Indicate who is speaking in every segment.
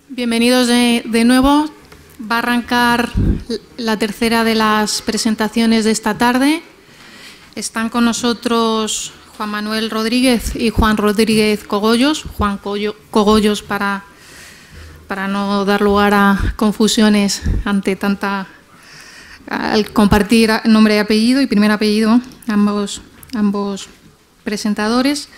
Speaker 1: Bienvenidos de nuevo. Va a arrancar la tercera de las presentaciones de esta tarde. Están con nosotros Juan Manuel Rodríguez y Juan Rodríguez Cogollos. Juan Cogollos para no dar lugar a confusiones ante tanta... al compartir nombre y apellido y primer apellido, ambos presentadores.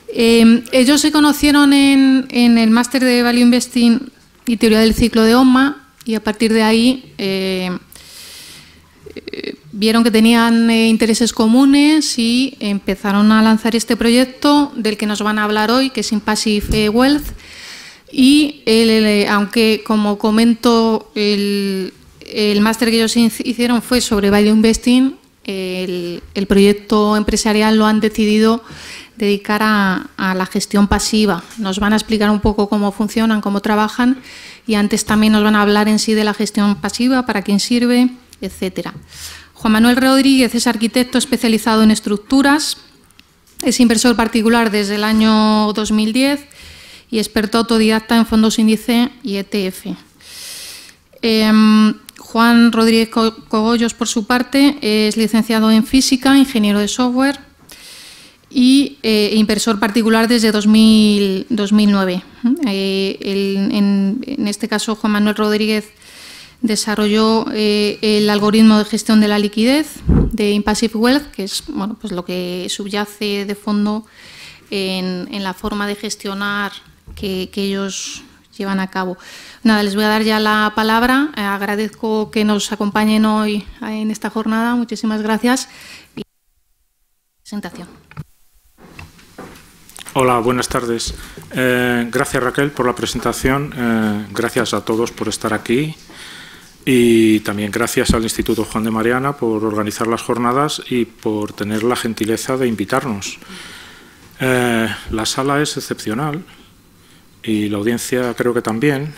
Speaker 1: Ellos se conocieron en el máster de Value Investing y Teoría del Ciclo de OMA y a partir de ahí vieron que tenían intereses comunes y empezaron a lanzar este proyecto del que nos van a hablar hoy, que es Impassive Wealth. Y aunque, como comento, el máster que ellos hicieron fue sobre Value Investing, el proyecto empresarial lo han decidido dedicar a la gestión pasiva. Nos van a explicar un poco cómo funcionan, cómo trabajan y antes también nos van a hablar en sí de la gestión pasiva, para quién sirve, etcétera. Juan Manuel Rodríguez es arquitecto especializado en estructuras, es inversor particular desde el año 2010 y experto autodidacta en fondos índice y ETF. Juan Rodríguez Cogollos, por su parte, es licenciado en física, ingeniero de software y inversor particular desde 2009. En este caso, Juan Manuel Rodríguez desarrolló el algoritmo de gestión de la liquidez de Impassive Wealth, que es pues lo que subyace de fondo en la forma de gestionar que ellos llevan a cabo. Nada, les voy a dar ya la palabra. Agradezco que nos acompañen hoy en esta jornada. Muchísimas gracias. Presentación.
Speaker 2: Hola, buenas tardes. Gracias, Raquel, por la presentación. Gracias a todos por estar aquí. Y también gracias al Instituto Juan de Mariana por organizar las jornadas y por tener la gentileza de invitarnos. La sala es excepcional y la audiencia creo que también.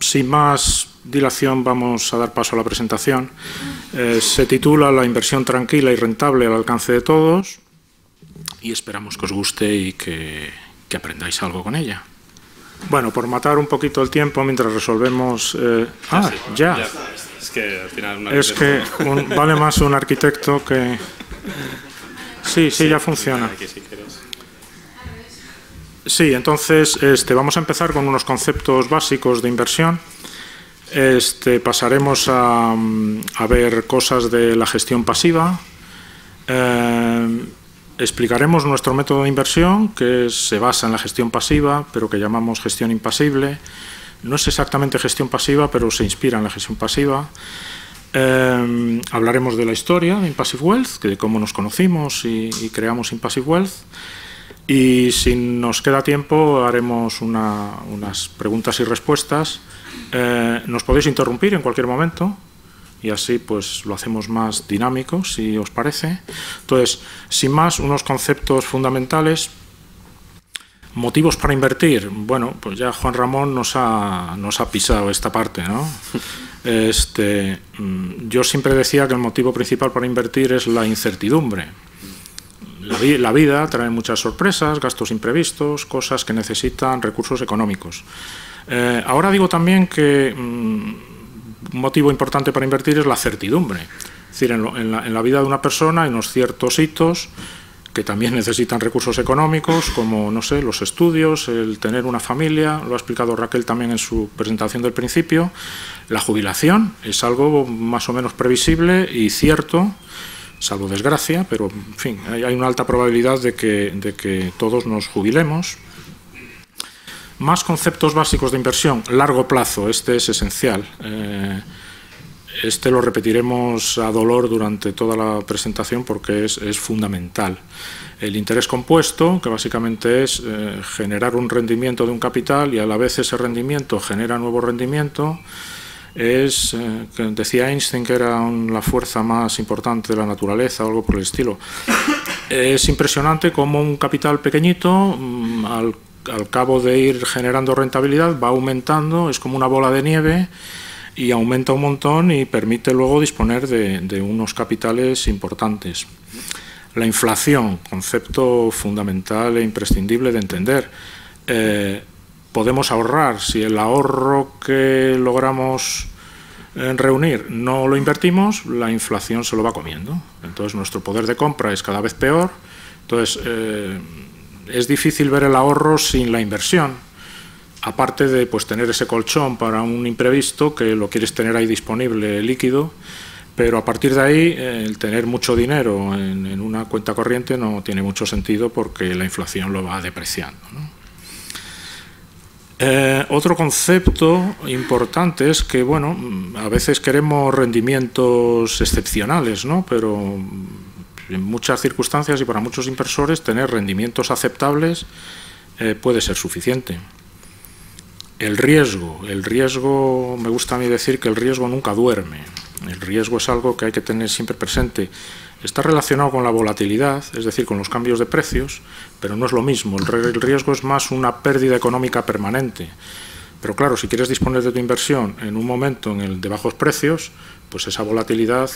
Speaker 2: Sin más dilación vamos a dar paso a la presentación. Se titula La inversión tranquila y rentable al alcance de todos y esperamos que os guste y que aprendáis algo con ella. Bueno, por matar un poquito el tiempo mientras resolvemos... ya.
Speaker 3: Es que al final...
Speaker 2: Vale más un arquitecto que... Sí, ya funciona. Sí, entonces vamos a empezar con unos conceptos básicos de inversión. Pasaremos a ver cosas de la gestión pasiva. Explicaremos nuestro método de inversión, que se basa en la gestión pasiva, pero que llamamos gestión impasible. No es exactamente gestión pasiva, pero se inspira en la gestión pasiva. Hablaremos de la historia de Impassive Wealth, de cómo nos conocimos y creamos Impassive Wealth. Y si nos queda tiempo, haremos unas preguntas y respuestas. Nos podéis interrumpir en cualquier momento. Y así pues lo hacemos más dinámico, si os parece. Entonces, sin más, unos conceptos fundamentales. Motivos para invertir. Bueno, pues ya Juan Ramón nos ha pisado esta parte, ¿no? Yo siempre decía que el motivo principal para invertir es la incertidumbre. La vida trae muchas sorpresas, gastos imprevistos, cosas que necesitan recursos económicos. Ahora digo también que... un motivo importante para invertir es la certidumbre. Es decir, en la vida de una persona hay unos ciertos hitos que también necesitan recursos económicos, como, no sé, los estudios, el tener una familia, lo ha explicado Raquel también en su presentación del principio. La jubilación es algo más o menos previsible y cierto, salvo desgracia, pero, en fin, hay una alta probabilidad de que todos nos jubilemos. Más conceptos básicos de inversión. Largo plazo, este es esencial. Este lo repetiremos a dolor durante toda la presentación porque es fundamental. El interés compuesto, que básicamente es generar un rendimiento de un capital y a la vez ese rendimiento genera nuevo rendimiento, decía Einstein que era la fuerza más importante de la naturaleza o algo por el estilo. Es impresionante cómo un capital pequeñito, al cabo de ir generando rentabilidad, va aumentando, es como una bola de nieve y aumenta un montón y permite luego disponer de unos capitales importantes. La inflación, concepto fundamental e imprescindible de entender. Podemos ahorrar. Si el ahorro que logramos reunir no lo invertimos, la inflación se lo va comiendo. Entonces nuestro poder de compra es cada vez peor. Entonces es difícil ver el ahorro sin la inversión. Aparte de pues, tener ese colchón para un imprevisto que lo quieres tener ahí disponible, líquido, pero a partir de ahí el tener mucho dinero en una cuenta corriente no tiene mucho sentido porque la inflación lo va depreciando, ¿no? Otro concepto importante es que, bueno, a veces queremos rendimientos excepcionales, ¿no? Pero en muchas circunstancias y para muchos inversores tener rendimientos aceptables puede ser suficiente. El riesgo, me gusta a mí decir que el riesgo nunca duerme. El riesgo es algo que hay que tener siempre presente. Está relacionado con la volatilidad, es decir, con los cambios de precios, pero no es lo mismo. El riesgo es más una pérdida económica permanente. Pero claro, si quieres disponer de tu inversión en un momento en el de bajos precios, pues esa volatilidad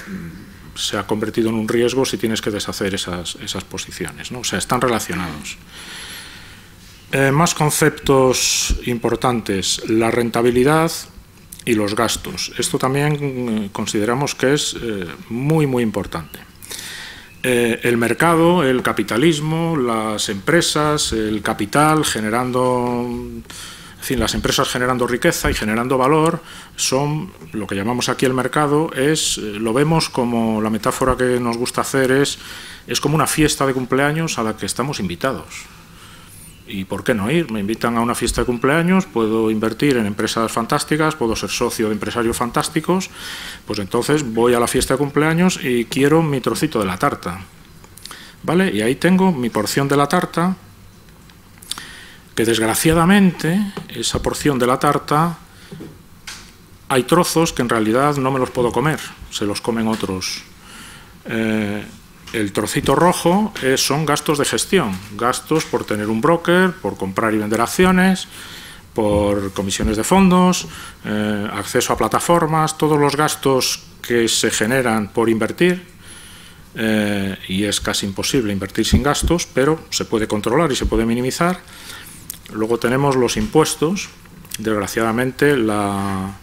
Speaker 2: se ha convertido en un riesgo si tienes que deshacer esas posiciones, ¿no? O sea, están relacionados. Más conceptos importantes, la rentabilidad y los gastos. Esto también consideramos que es muy, muy importante. El mercado, el capitalismo, las empresas, el capital generando, en fin, las empresas generando riqueza y generando valor son lo que llamamos aquí el mercado, lo vemos como la metáfora que nos gusta hacer es como una fiesta de cumpleaños a la que estamos invitados. ¿Y por qué no ir? Me invitan a una fiesta de cumpleaños, puedo invertir en empresas fantásticas, puedo ser socio de empresarios fantásticos, pues entonces voy a la fiesta de cumpleaños y quiero mi trocito de la tarta, ¿vale? Y ahí tengo mi porción de la tarta, que desgraciadamente esa porción de la tarta hay trozos que en realidad no me los puedo comer, se los comen otros. El trocito rojo son gastos de gestión, gastos por tener un broker, por comprar y vender acciones, por comisiones de fondos, acceso a plataformas, todos los gastos que se generan por invertir, y es casi imposible invertir sin gastos, pero se puede controlar y se puede minimizar. Luego tenemos los impuestos. Desgraciadamente la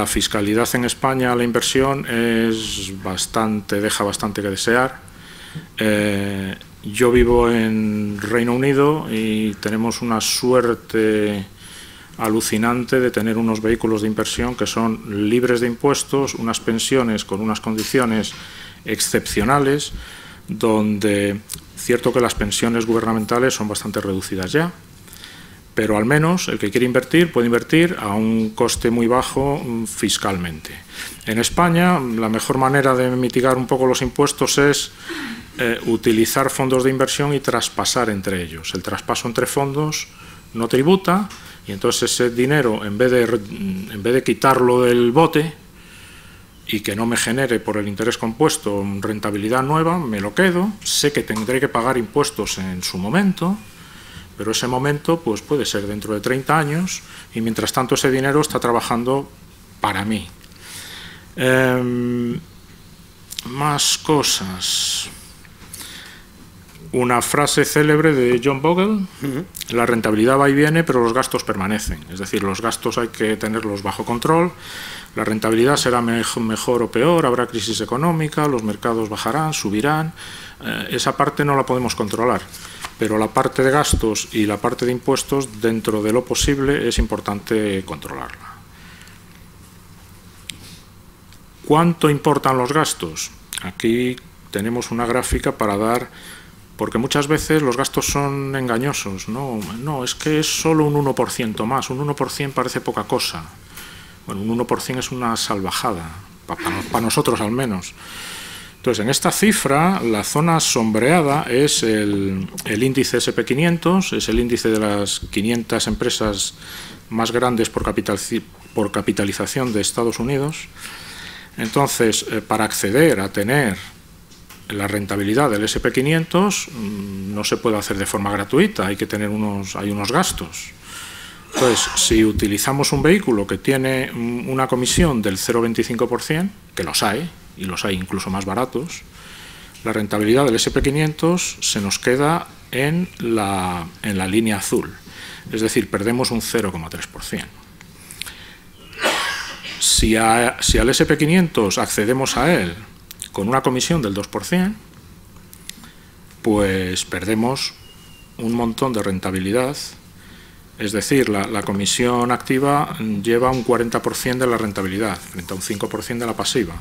Speaker 2: fiscalidad en España a la inversión deja bastante que desear. Yo vivo en Reino Unido y tenemos una suerte alucinante de tener unos vehículos de inversión que son libres de impuestos, unas pensiones con unas condiciones excepcionales, donde cierto que las pensiones gubernamentales son bastante reducidas ya, pero al menos el que quiere invertir puede invertir a un coste muy bajo fiscalmente. En España la mejor manera de mitigar un poco los impuestos es utilizar fondos de inversión y traspasar entre ellos. El traspaso entre fondos no tributa y entonces ese dinero, en vez de quitarlo del bote y que no me genere por el interés compuesto rentabilidad nueva, me lo quedo, sé que tendré que pagar impuestos en su momento, pero ese momento pues, puede ser dentro de 30 años y mientras tanto ese dinero está trabajando para mí. Más cosas. Una frase célebre de John Bogle: la rentabilidad va y viene, pero los gastos permanecen. Es decir, los gastos hay que tenerlos bajo control, la rentabilidad será mejor o peor, habrá crisis económica, los mercados bajarán, subirán, esa parte no la podemos controlar. Pero la parte de gastos y la parte de impuestos, dentro de lo posible, es importante controlarla. ¿Cuánto importan los gastos? Aquí tenemos una gráfica para dar, porque muchas veces los gastos son engañosos. No, es que es solo un 1% más, un 1% parece poca cosa. Bueno, un 1% es una salvajada, para nosotros al menos. Entonces, en esta cifra, la zona sombreada es el índice SP500, es el índice de las 500 empresas más grandes por capitalización de Estados Unidos. Entonces, para acceder a tener la rentabilidad del SP500 no se puede hacer de forma gratuita, hay que tener unos gastos. Entonces, si utilizamos un vehículo que tiene una comisión del 0,25%, que los hay, y los hay incluso más baratos, la rentabilidad del SP500 se nos queda en la línea azul, es decir, perdemos un 0,3%. Si al SP500 accedemos a él con una comisión del 2%, pues perdemos un montón de rentabilidad, es decir, la comisión activa lleva un 40% de la rentabilidad frente a un 5% de la pasiva.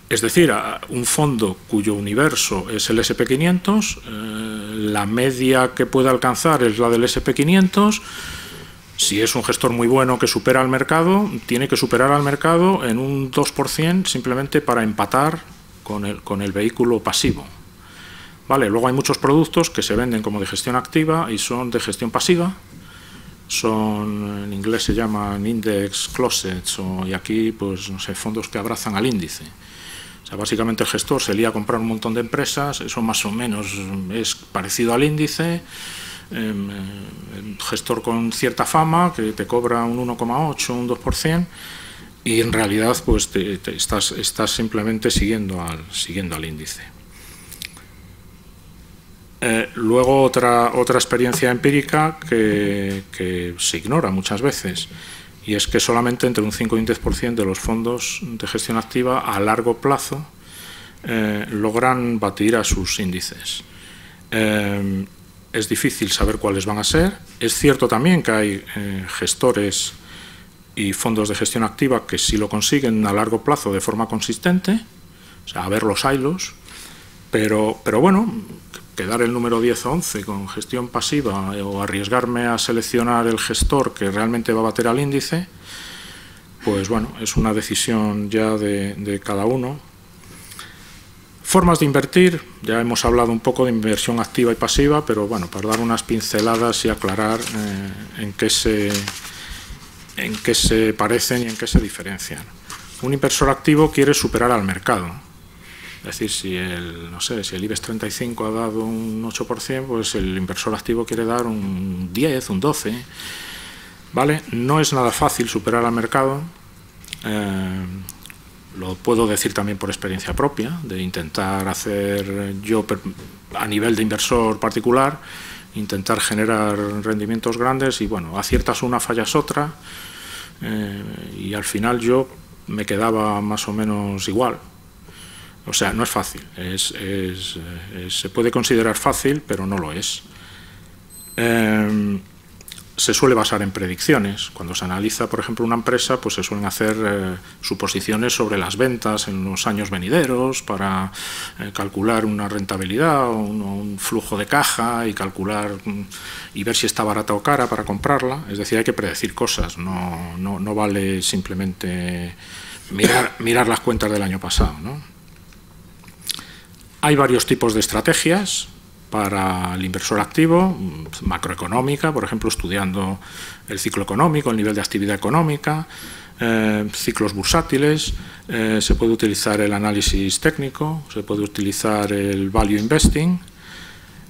Speaker 2: Es decir, un fondo cuyo universo es el SP500, la media que puede alcanzar es la del SP500. Si es un gestor muy bueno que supera al mercado, tiene que superar al mercado en un 2% simplemente para empatar con el vehículo pasivo. Vale, luego hay muchos productos que se venden como de gestión activa y son de gestión pasiva. Son, en inglés se llaman index closets, y aquí, pues no sé, fondos que abrazan al índice. O sea, básicamente el gestor se lía a comprar un montón de empresas, eso más o menos es parecido al índice. Gestor con cierta fama que te cobra un 1,8, un 2%, y en realidad pues estás simplemente siguiendo al índice. Luego otra experiencia empírica que se ignora muchas veces, y es que solamente entre un 5 y un 10% de los fondos de gestión activa a largo plazo logran batir a sus índices. Es difícil saber cuáles van a ser. Es cierto también que hay gestores y fondos de gestión activa que sí lo consiguen a largo plazo de forma consistente, o sea, a ver los hilos, pero bueno, quedar el número 10 o 11 con gestión pasiva o arriesgarme a seleccionar el gestor que realmente va a bater al índice, pues bueno, es una decisión ya de cada uno. Formas de invertir, ya hemos hablado un poco de inversión activa y pasiva, pero bueno, para dar unas pinceladas y aclarar en qué se parecen y en qué se diferencian. Un inversor activo quiere superar al mercado. Es decir, si el IBEX 35 ha dado un 8%, pues el inversor activo quiere dar un 10, un 12%. ¿Vale? No es nada fácil superar al mercado. Lo puedo decir también por experiencia propia, de intentar hacer yo a nivel de inversor particular, intentar generar rendimientos grandes y bueno, aciertas una, fallas otra, y al final yo me quedaba más o menos igual. O sea, no es fácil, se puede considerar fácil, pero no lo es. Se suele basar en predicciones. Cuando se analiza, por ejemplo, una empresa, pues se suelen hacer suposiciones sobre las ventas en los años venideros para calcular una rentabilidad o un flujo de caja y calcular y ver si está barata o cara para comprarla. Es decir, hay que predecir cosas, no vale simplemente mirar las cuentas del año pasado, ¿no? Hay varios tipos de estrategias para el inversor activo, macroeconómica, por ejemplo, estudiando el ciclo económico, el nivel de actividad económica, ciclos bursátiles, se puede utilizar el análisis técnico, se puede utilizar el value investing.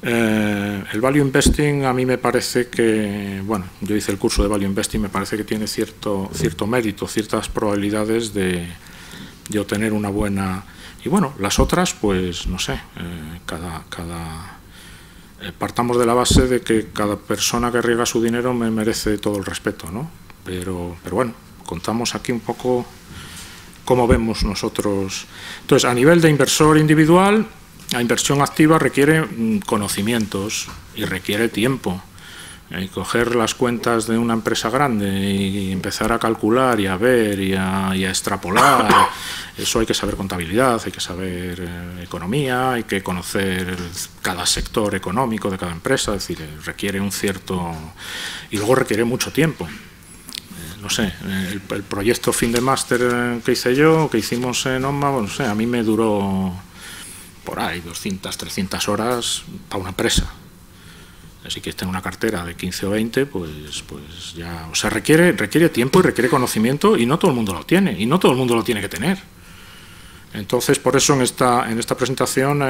Speaker 2: El value investing a mí me parece que, bueno, yo hice el curso de value investing, me parece que tiene cierto mérito, ciertas probabilidades de obtener una buena... Y bueno, las otras, pues no sé, partamos de la base de que cada persona que arriesga su dinero me merece todo el respeto, ¿no? Pero bueno, contamos aquí un poco cómo vemos nosotros. Entonces, a nivel de inversor individual, la inversión activa requiere conocimientos y requiere tiempo. Coger las cuentas de una empresa grande y empezar a calcular y a ver y a extrapolar, eso hay que saber contabilidad, hay que saber economía, hay que conocer cada sector económico de cada empresa, es decir, requiere un cierto... y luego requiere mucho tiempo. No sé, el proyecto fin de máster que hice yo, que hicimos en OMA, bueno, no sé, a mí me duró por ahí 200, 300 horas para una empresa. Si quieres tener una cartera de 15 o 20, pues ya... O sea, requiere tiempo y requiere conocimiento y no todo el mundo lo tiene, y no todo el mundo lo tiene que tener. Entonces, por eso en esta presentación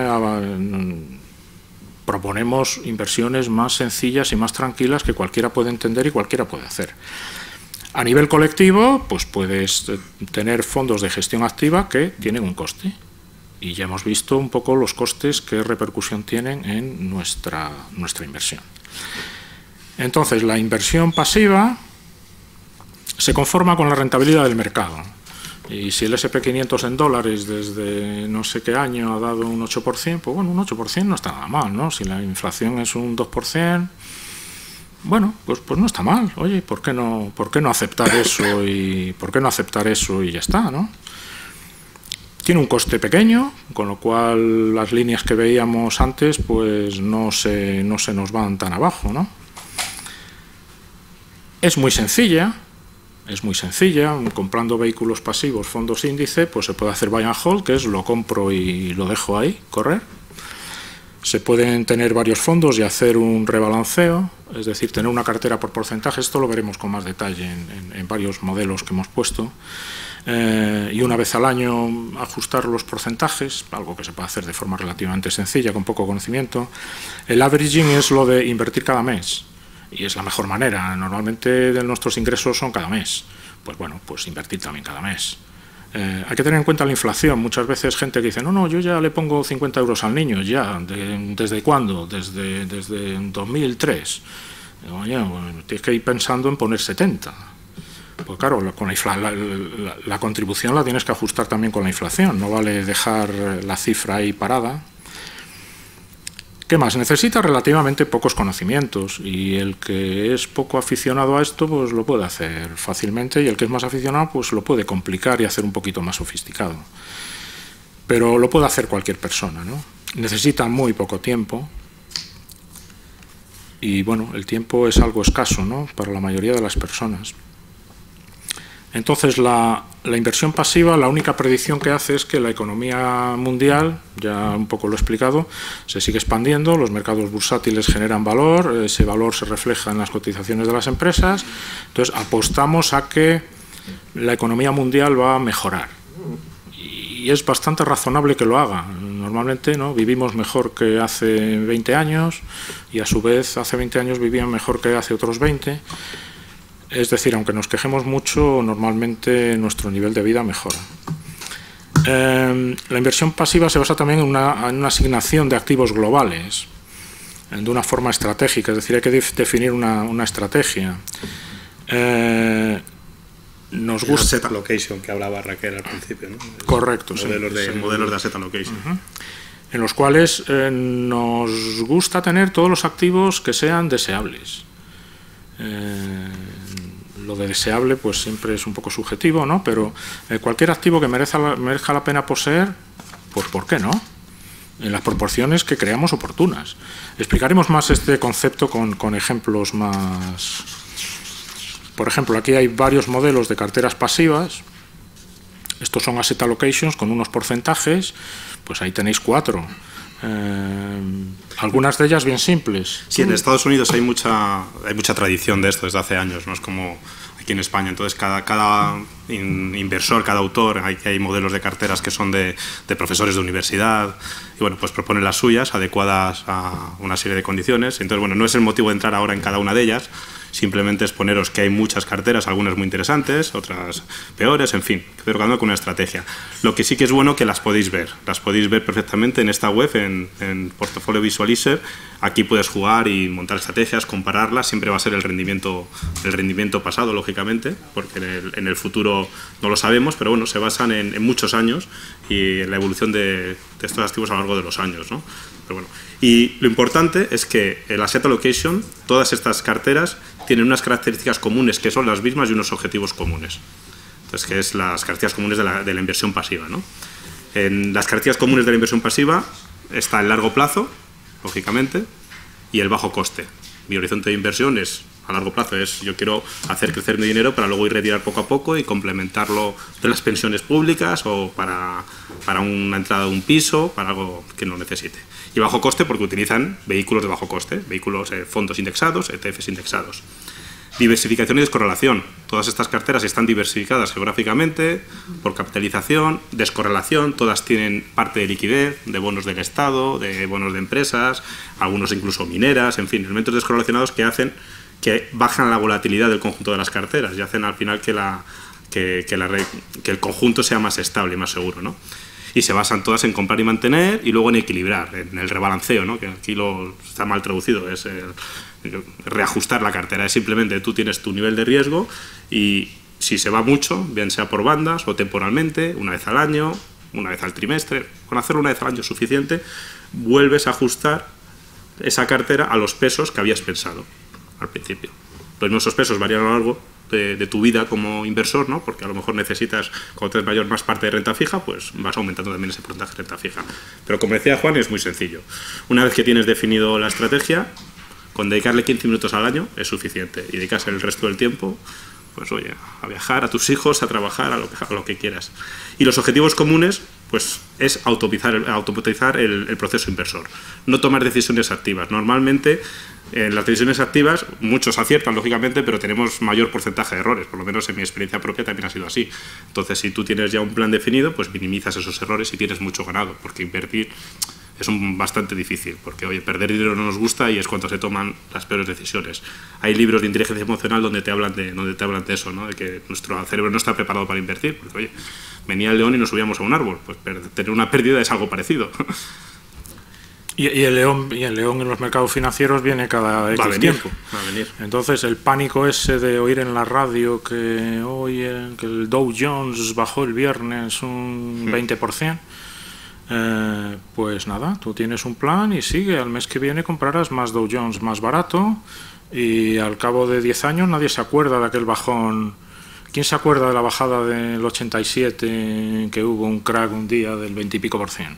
Speaker 2: proponemos inversiones más sencillas y más tranquilas que cualquiera puede entender y cualquiera puede hacer. A nivel colectivo, pues puedes tener fondos de gestión activa que tienen un coste. Y ya hemos visto un poco los costes, qué repercusión tienen en nuestra inversión. Entonces, la inversión pasiva se conforma con la rentabilidad del mercado. Y si el SP500 en dólares desde no sé qué año ha dado un 8%, pues bueno, un 8% no está nada mal, ¿no? Si la inflación es un 2%, bueno, pues no está mal. Oye, ¿por qué no aceptar eso y ya está, ¿no? Tiene un coste pequeño, con lo cual las líneas que veíamos antes pues no se nos van tan abajo, ¿no? Es muy sencilla, comprando vehículos pasivos, fondos índice, pues se puede hacer buy and hold, que es lo compro y lo dejo ahí, correr. Se pueden tener varios fondos y hacer un rebalanceo, es decir, tener una cartera por porcentaje. Esto lo veremos con más detalle en varios modelos que hemos puesto. Y una vez al año ajustar los porcentajes, algo que se puede hacer de forma relativamente sencilla, con poco conocimiento. El averaging es lo de invertir cada mes, y es la mejor manera. Normalmente nuestros ingresos son cada mes. Pues bueno, pues invertir también cada mes. Hay que tener en cuenta la inflación. Muchas veces gente que dice, no, yo ya le pongo 50 euros al niño, ya. ¿Desde cuándo? Desde 2003. Oye, bueno, tienes que ir pensando en poner 70. Pues claro, con la contribución la tienes que ajustar también con la inflación. No vale dejar la cifra ahí parada. ¿Qué más? Necesita relativamente pocos conocimientos, y el que es poco aficionado a esto pues lo puede hacer fácilmente, y el que es más aficionado pues lo puede complicar y hacer un poquito más sofisticado. Pero lo puede hacer cualquier persona, ¿no? Necesita muy poco tiempo, y bueno, el tiempo es algo escaso, ¿no?, para la mayoría de las personas. Entonces, la inversión pasiva, la única predicción que hace es que la economía mundial, ya un poco lo he explicado, se sigue expandiendo, los mercados bursátiles generan valor, ese valor se refleja en las cotizaciones de las empresas. Entonces, apostamos a que la economía mundial va a mejorar. Y es bastante razonable que lo haga. Normalmente, ¿no?, vivimos mejor que hace 20 años, y a su vez hace 20 años vivían mejor que hace otros 20. Es decir, aunque nos quejemos mucho, normalmente nuestro nivel de vida mejora. La inversión pasiva se basa también en una asignación de activos globales, de una forma estratégica, es decir, hay que definir una estrategia. Nos gusta...
Speaker 3: Asset allocation, que hablaba Raquel al principio, ¿no?
Speaker 2: Correcto,
Speaker 3: modelos de asset allocation.
Speaker 2: En los cuales nos gusta tener todos los activos que sean deseables. Lo de deseable pues siempre es un poco subjetivo, ¿no? Pero cualquier activo que merezca la pena poseer, pues ¿por qué no? En las proporciones que creamos oportunas. Explicaremos más este concepto con ejemplos más... Por ejemplo, aquí hay varios modelos de carteras pasivas. Estos son asset allocations con unos porcentajes, pues ahí tenéis 4. Algunas de ellas bien simples.
Speaker 3: Sí, en Estados Unidos hay mucha tradición de esto desde hace años, no es como aquí en España. Entonces cada inversor, cada autor, hay modelos de carteras que son de profesores de universidad, y bueno, pues proponen las suyas adecuadas a una serie de condiciones. Entonces, bueno, no es el motivo de entrar ahora en cada una de ellas, simplemente exponeros que hay muchas carteras, algunas muy interesantes, otras peores, en fin, pero cada uno con una estrategia. Lo que sí que es bueno que las podéis ver perfectamente en esta web, en Portfolio Visualizer. Aquí puedes jugar y montar estrategias, compararlas, siempre va a ser el rendimiento pasado, lógicamente, porque en el futuro no lo sabemos, pero bueno, se basan en muchos años y en la evolución de estos activos a lo largo de los años, ¿no? Pero bueno, y lo importante es que el asset allocation, todas estas carteras tienen unas características comunes que son las mismas y unos objetivos comunes. Entonces, que es las características comunes de la inversión pasiva, ¿no? En las características comunes de la inversión pasiva está el largo plazo, lógicamente, y el bajo coste. Mi horizonte de inversión es a largo plazo, es yo quiero hacer crecer mi dinero para luego ir retirar poco a poco y complementarlo de las pensiones públicas o para una entrada de un piso, para algo que no necesite. Y bajo coste porque utilizan vehículos de bajo coste, fondos indexados, ETFs indexados. Diversificación y descorrelación. Todas estas carteras están diversificadas geográficamente, por capitalización, descorrelación, todas tienen parte de liquidez, de bonos del Estado, de bonos de empresas, algunos incluso mineras, en fin, elementos descorrelacionados que hacen que bajan la volatilidad del conjunto de las carteras y hacen al final que el conjunto sea más estable, más seguro, ¿no? Y se basan todas en comprar y mantener y luego en equilibrar, en el rebalanceo, ¿no? Que aquí está mal traducido, es reajustar la cartera, es simplemente tú tienes tu nivel de riesgo y si se va mucho, bien sea por bandas o temporalmente, una vez al año, una vez al trimestre, con hacerlo una vez al año es suficiente, vuelves a ajustar esa cartera a los pesos que habías pensado al principio. Los mismos pesos varían a lo largo de tu vida como inversor, ¿no? Porque a lo mejor necesitas, cuando tienes más parte de renta fija, pues vas aumentando también ese porcentaje de renta fija. Pero como decía Juan, es muy sencillo. Una vez que tienes definido la estrategia, con dedicarle 15 minutos al año es suficiente y dedicas el resto del tiempo, pues oye, a viajar, a tus hijos, a trabajar, a lo que quieras. Y los objetivos comunes, pues es automatizar el proceso inversor, no tomar decisiones activas. Normalmente en las decisiones activas muchos aciertan, lógicamente, pero tenemos mayor porcentaje de errores, por lo menos en mi experiencia propia también ha sido así. Entonces, si tú tienes ya un plan definido, pues minimizas esos errores y tienes mucho ganado, porque invertir es bastante difícil, porque oye, perder dinero no nos gusta y es cuando se toman las peores decisiones. Hay libros de inteligencia emocional donde te hablan de eso, ¿no? De que nuestro cerebro no está preparado para invertir, porque oye, venía el león y nos subíamos a un árbol, pues tener una pérdida es algo parecido.
Speaker 2: Y el león en los mercados financieros viene cada X tiempo.
Speaker 3: Va a venir.
Speaker 2: Entonces el pánico ese de oír en la radio que el Dow Jones bajó el viernes un 20%, pues nada, tú tienes un plan y sigue, al mes que viene comprarás más Dow Jones más barato y al cabo de 10 años nadie se acuerda de aquel bajón. ¿Quién se acuerda de la bajada del 87 que hubo un crack un día del 20 y pico %?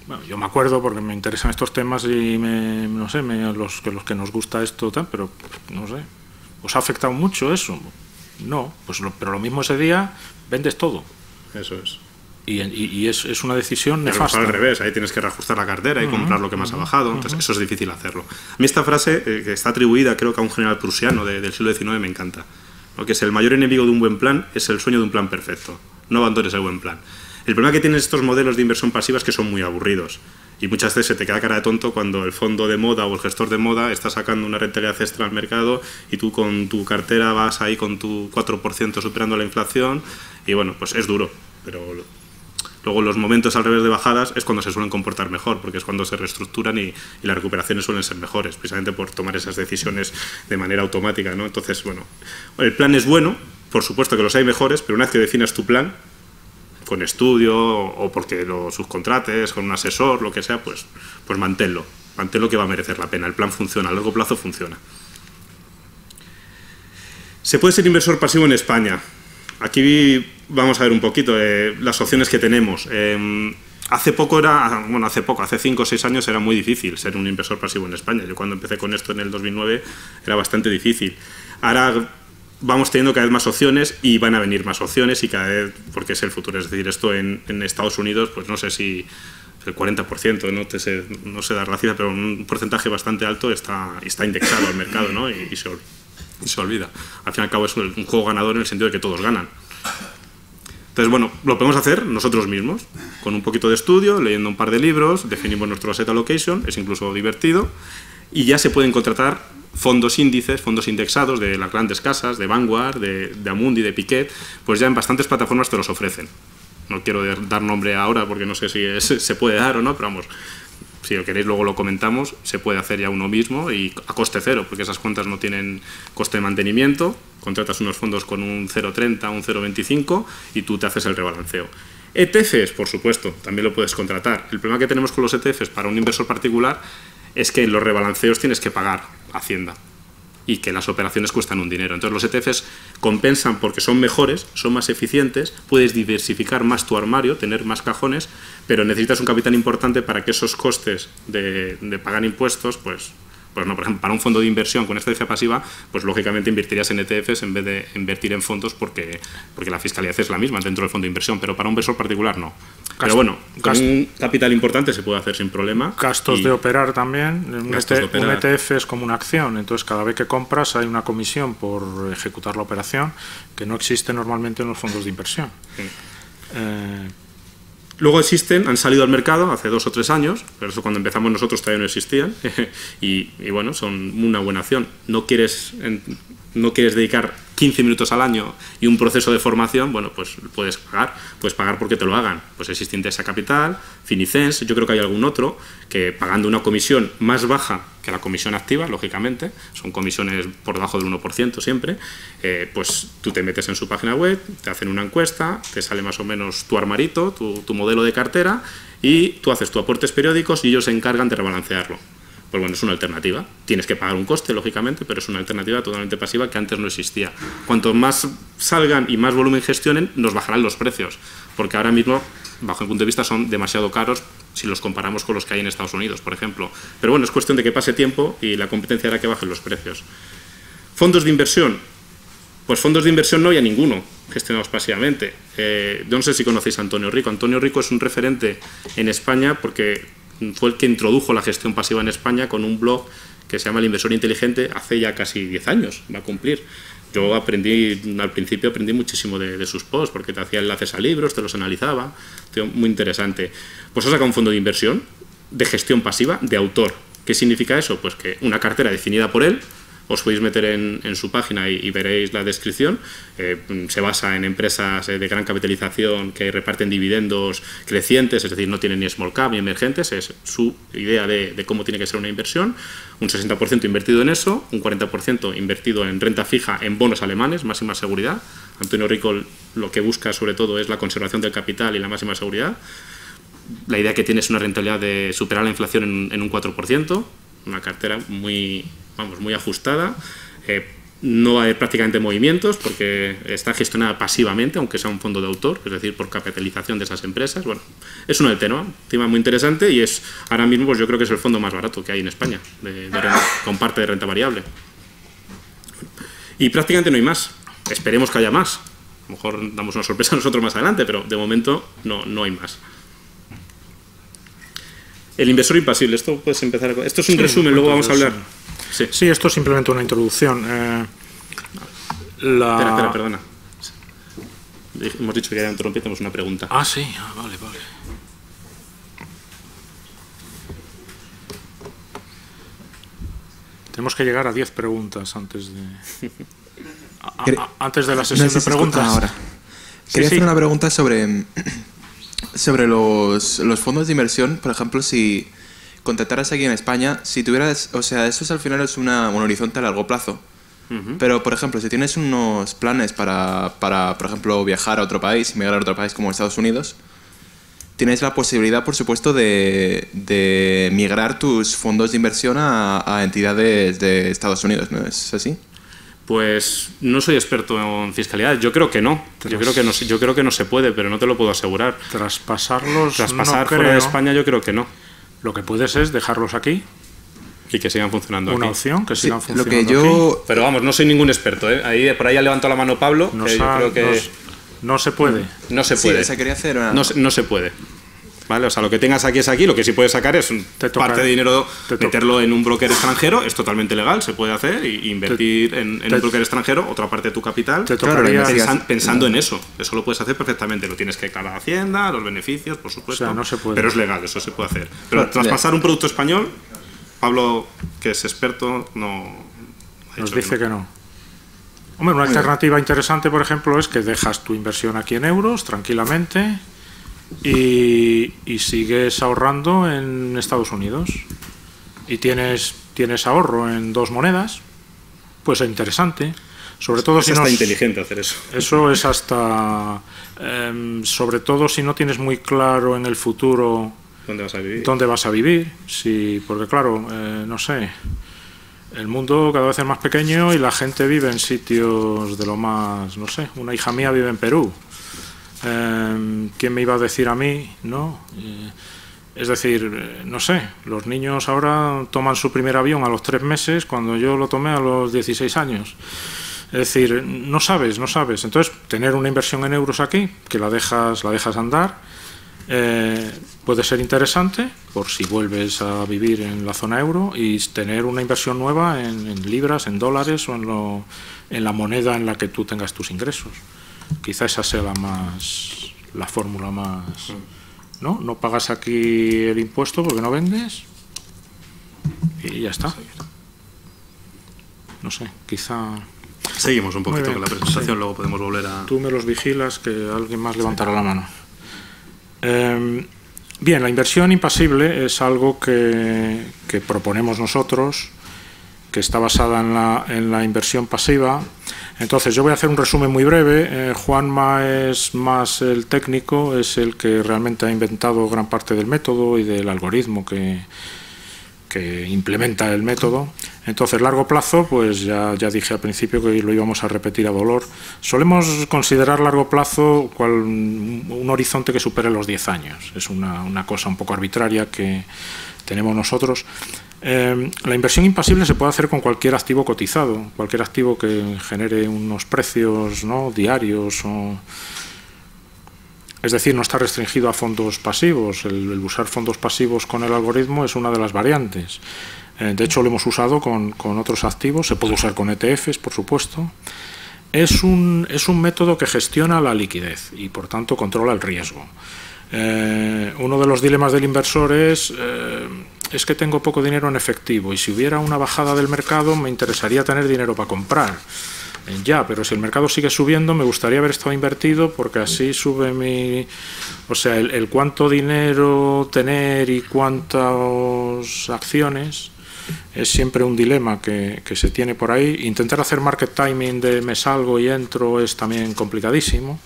Speaker 2: Bueno, yo me acuerdo porque me interesan estos temas y los que nos gusta esto, pero no sé, ¿os ha afectado mucho eso? No, pero lo mismo ese día vendes todo.
Speaker 3: Eso es.
Speaker 2: Y es una decisión nefasta.
Speaker 3: Al revés, ahí tienes que reajustar la cartera y comprar lo que más ha bajado, entonces eso es difícil hacerlo. A mí esta frase, que está atribuida creo que a un general prusiano del siglo XIX, me encanta, ¿no? Que es: el mayor enemigo de un buen plan es el sueño de un plan perfecto, no abandones el buen plan. El problema que tienen estos modelos de inversión pasiva es que son muy aburridos y muchas veces se te queda cara de tonto cuando el fondo de moda o el gestor de moda está sacando una rentabilidad extra al mercado y tú con tu cartera vas ahí con tu 4% superando la inflación y bueno, pues es duro, pero luego los momentos al revés de bajadas es cuando se suelen comportar mejor, porque es cuando se reestructuran y las recuperaciones suelen ser mejores, precisamente por tomar esas decisiones de manera automática, ¿no? Entonces, bueno, el plan es bueno, por supuesto que los hay mejores, pero una vez que definas tu plan, con estudio o porque lo subcontrates, con un asesor, lo que sea, pues manténlo que va a merecer la pena. El plan funciona, a largo plazo funciona. ¿Se puede ser inversor pasivo en España? Aquí vamos a ver un poquito las opciones que tenemos. Hace 5 o 6 años era muy difícil ser un inversor pasivo en España. Yo cuando empecé con esto en el 2009 era bastante difícil. Ahora vamos teniendo cada vez más opciones y van a venir más opciones y cada vez, porque es el futuro. Es decir, esto en Estados Unidos, pues no sé si el 40%, no sé dar la cifra, pero un porcentaje bastante alto está indexado al mercado, ¿no? y se olvida. Al fin y al cabo es un juego ganador en el sentido de que todos ganan. Entonces, bueno, lo podemos hacer nosotros mismos, con un poquito de estudio, leyendo un par de libros, definimos nuestro asset allocation, es incluso divertido, y ya se pueden contratar fondos índices, fondos indexados de las grandes casas, de Vanguard, de Amundi, de Piquet, pues ya en bastantes plataformas te los ofrecen. No quiero dar nombre ahora porque no sé si se puede dar o no, pero vamos, si lo queréis luego lo comentamos, se puede hacer ya uno mismo y a coste cero, porque esas cuentas no tienen coste de mantenimiento, contratas unos fondos con un 0,30, un 0,25 y tú te haces el rebalanceo. ETFs, por supuesto, también lo puedes contratar. El problema que tenemos con los ETFs para un inversor particular es que en los rebalanceos tienes que pagar Hacienda y que las operaciones cuestan un dinero. Entonces los ETFs compensan porque son mejores, son más eficientes, puedes diversificar más tu armario, tener más cajones, pero necesitas un capital importante para que esos costes de pagar impuestos pues Pues no, por ejemplo, para un fondo de inversión con estrategia pasiva, pues lógicamente invertirías en ETFs en vez de invertir en fondos porque la fiscalidad es la misma dentro del fondo de inversión, pero para un inversor particular no. Pero bueno, con un capital importante se puede hacer sin problema.
Speaker 2: Gastos de operar también. Un ETF es como una acción, entonces cada vez que compras hay una comisión por ejecutar la operación que no existe normalmente en los fondos de inversión.
Speaker 3: Sí. Luego han salido al mercado hace 2 o 3 años, pero eso cuando empezamos nosotros todavía no existían, y bueno, son una buena opción. No quieres dedicar 15 minutos al año y un proceso de formación, bueno, pues puedes pagar porque te lo hagan. Pues existe Intesa Capital, Finicens, yo creo que hay algún otro, que pagando una comisión más baja que la comisión activa, lógicamente, son comisiones por debajo del 1% siempre, pues tú te metes en su página web, te hacen una encuesta, te sale más o menos tu armarito, tu modelo de cartera, y tú haces tus aportes periódicos y ellos se encargan de rebalancearlo. Pues bueno, es una alternativa. Tienes que pagar un coste, lógicamente, pero es una alternativa totalmente pasiva que antes no existía. Cuanto más salgan y más volumen gestionen, nos bajarán los precios, porque ahora mismo, bajo mi punto de vista, son demasiado caros si los comparamos con los que hay en Estados Unidos, por ejemplo. Pero bueno, es cuestión de que pase tiempo y la competencia hará que bajen los precios. Fondos de inversión. Pues fondos de inversión no había ninguno gestionados pasivamente. Yo no sé si conocéis a Antonio Rico. Antonio Rico es un referente en España porque fue el que introdujo la gestión pasiva en España con un blog que se llama El Inversor Inteligente hace ya casi 10 años, va a cumplir. Yo al principio aprendí muchísimo de sus posts, porque te hacía enlaces a libros, te los analizaba, muy interesante. Pues ha sacado un fondo de inversión de gestión pasiva de autor. ¿Qué significa eso? Pues que una cartera definida por él, os podéis meter en su página y veréis la descripción. Se basa en empresas de gran capitalización que reparten dividendos crecientes, es decir, no tienen ni small cap ni emergentes, es su idea de cómo tiene que ser una inversión. Un 60% invertido en eso, un 40% invertido en renta fija en bonos alemanes, máxima seguridad. Antonio Rico lo que busca sobre todo es la conservación del capital y la máxima seguridad. La idea que tiene es una rentabilidad de superar la inflación en un 4%, una cartera muy ajustada, no hay prácticamente movimientos porque está gestionada pasivamente, aunque sea un fondo de autor, es decir, por capitalización de esas empresas. Bueno, es un tema muy interesante y es ahora mismo, pues yo creo que es el fondo más barato que hay en España, con parte de renta variable. Y prácticamente no hay más. Esperemos que haya más. A lo mejor damos una sorpresa nosotros más adelante, pero de momento no hay más. El inversor impasible, esto puedes empezar. Esto es un resumen, luego vamos a hablar.
Speaker 2: Sí, esto es simplemente una introducción.
Speaker 3: Espera, perdona. Hemos dicho que ya interrumpí, tenemos una pregunta.
Speaker 2: Ah, sí, vale. Tenemos que llegar a 10 preguntas antes de la sesión de preguntas.
Speaker 4: Ahora. Quería hacer una pregunta sobre los fondos de inversión. Por ejemplo, si contrataras aquí en España, si tuvieras, o sea, eso al final es un horizonte a largo plazo. Pero, por ejemplo, si tienes unos planes para, por ejemplo, viajar a otro país, migrar a otro país como Estados Unidos, tienes la posibilidad, por supuesto, de migrar tus fondos de inversión a entidades de Estados Unidos, ¿no es así?
Speaker 3: Pues no soy experto en fiscalidad, yo creo que no. Yo creo que no se puede, pero no te lo puedo asegurar.
Speaker 2: Traspasar
Speaker 3: fuera de España yo creo que no.
Speaker 2: Lo que puedes es dejarlos aquí.
Speaker 3: Y que sigan funcionando
Speaker 2: una
Speaker 3: aquí.
Speaker 2: Opción, que sigan funcionando
Speaker 3: aquí. Pero vamos, no soy ningún experto, ¿eh? Por ahí ha levantado la mano Pablo, yo creo que...
Speaker 2: No se puede.
Speaker 3: No se puede.
Speaker 4: Sí, esa quería hacer una...
Speaker 3: no se puede. ¿Vale? O sea, lo que tengas aquí es aquí, lo que sí puedes sacar es parte de dinero, meterlo en un broker extranjero, es totalmente legal, se puede hacer, y invertir en un broker extranjero, otra parte de tu capital, pensando en eso. Eso lo puedes hacer perfectamente, lo tienes que declarar a Hacienda, los beneficios, por supuesto,
Speaker 2: o sea, no se puede.
Speaker 3: Pero es legal, eso se puede hacer. Pero traspasar un producto español, Pablo, que es experto,
Speaker 2: nos dice que no. Hombre, una alternativa interesante, por ejemplo, es que dejas tu inversión aquí en euros, tranquilamente, y sigues ahorrando en Estados Unidos y tienes ahorro en 2 monedas, pues es interesante, sobre todo si no
Speaker 3: es inteligente hacer eso.
Speaker 2: Eso es hasta sobre todo si no tienes muy claro en el futuro dónde vas a vivir. Sí, porque claro, no sé, el mundo cada vez es más pequeño y la gente vive en sitios de lo más, no sé, una hija mía vive en Perú. ¿Quién me iba a decir a mí? ¿No? Es decir, no sé, los niños ahora toman su primer avión a los 3 meses cuando yo lo tomé a los 16 años. Es decir, no sabes. Entonces, tener una inversión en euros aquí, que la dejas andar, puede ser interesante por si vuelves a vivir en la zona euro, y tener una inversión nueva en libras, en dólares o en la moneda en la que tú tengas tus ingresos. Quizá esa sea la fórmula más... No pagas aquí el impuesto porque no vendes y ya está. No sé, quizá...
Speaker 3: Seguimos un poquito con la presentación, luego podemos volver a...
Speaker 2: Tú me los vigilas, que alguien más levantará la mano. Bien, la inversión impasible es algo que proponemos nosotros, que está basada en la inversión pasiva. Entonces, yo voy a hacer un resumen muy breve. Juanma es más el técnico, es el que realmente ha inventado gran parte del método y del algoritmo que implementa el método. Entonces, largo plazo, pues ya dije al principio que lo íbamos a repetir a dolor. Solemos considerar largo plazo un horizonte que supere los 10 años. Es una cosa un poco arbitraria que tenemos nosotros. La inversión impasible se puede hacer con cualquier activo cotizado, cualquier activo que genere unos precios, ¿no?, diarios. Es decir, no está restringido a fondos pasivos. El usar fondos pasivos con el algoritmo es una de las variantes. De hecho, lo hemos usado con otros activos. Se puede usar con ETFs, por supuesto. Es un método que gestiona la liquidez y, por tanto, controla el riesgo. Uno de los dilemas del inversor es que tengo poco dinero en efectivo y si hubiera una bajada del mercado me interesaría tener dinero para comprar. Ya, pero si el mercado sigue subiendo me gustaría haber estado invertido porque así sube mi... O sea, el cuánto dinero tener y cuántas acciones es siempre un dilema que se tiene por ahí. Intentar hacer market timing de me salgo y entro es también complicadísimo.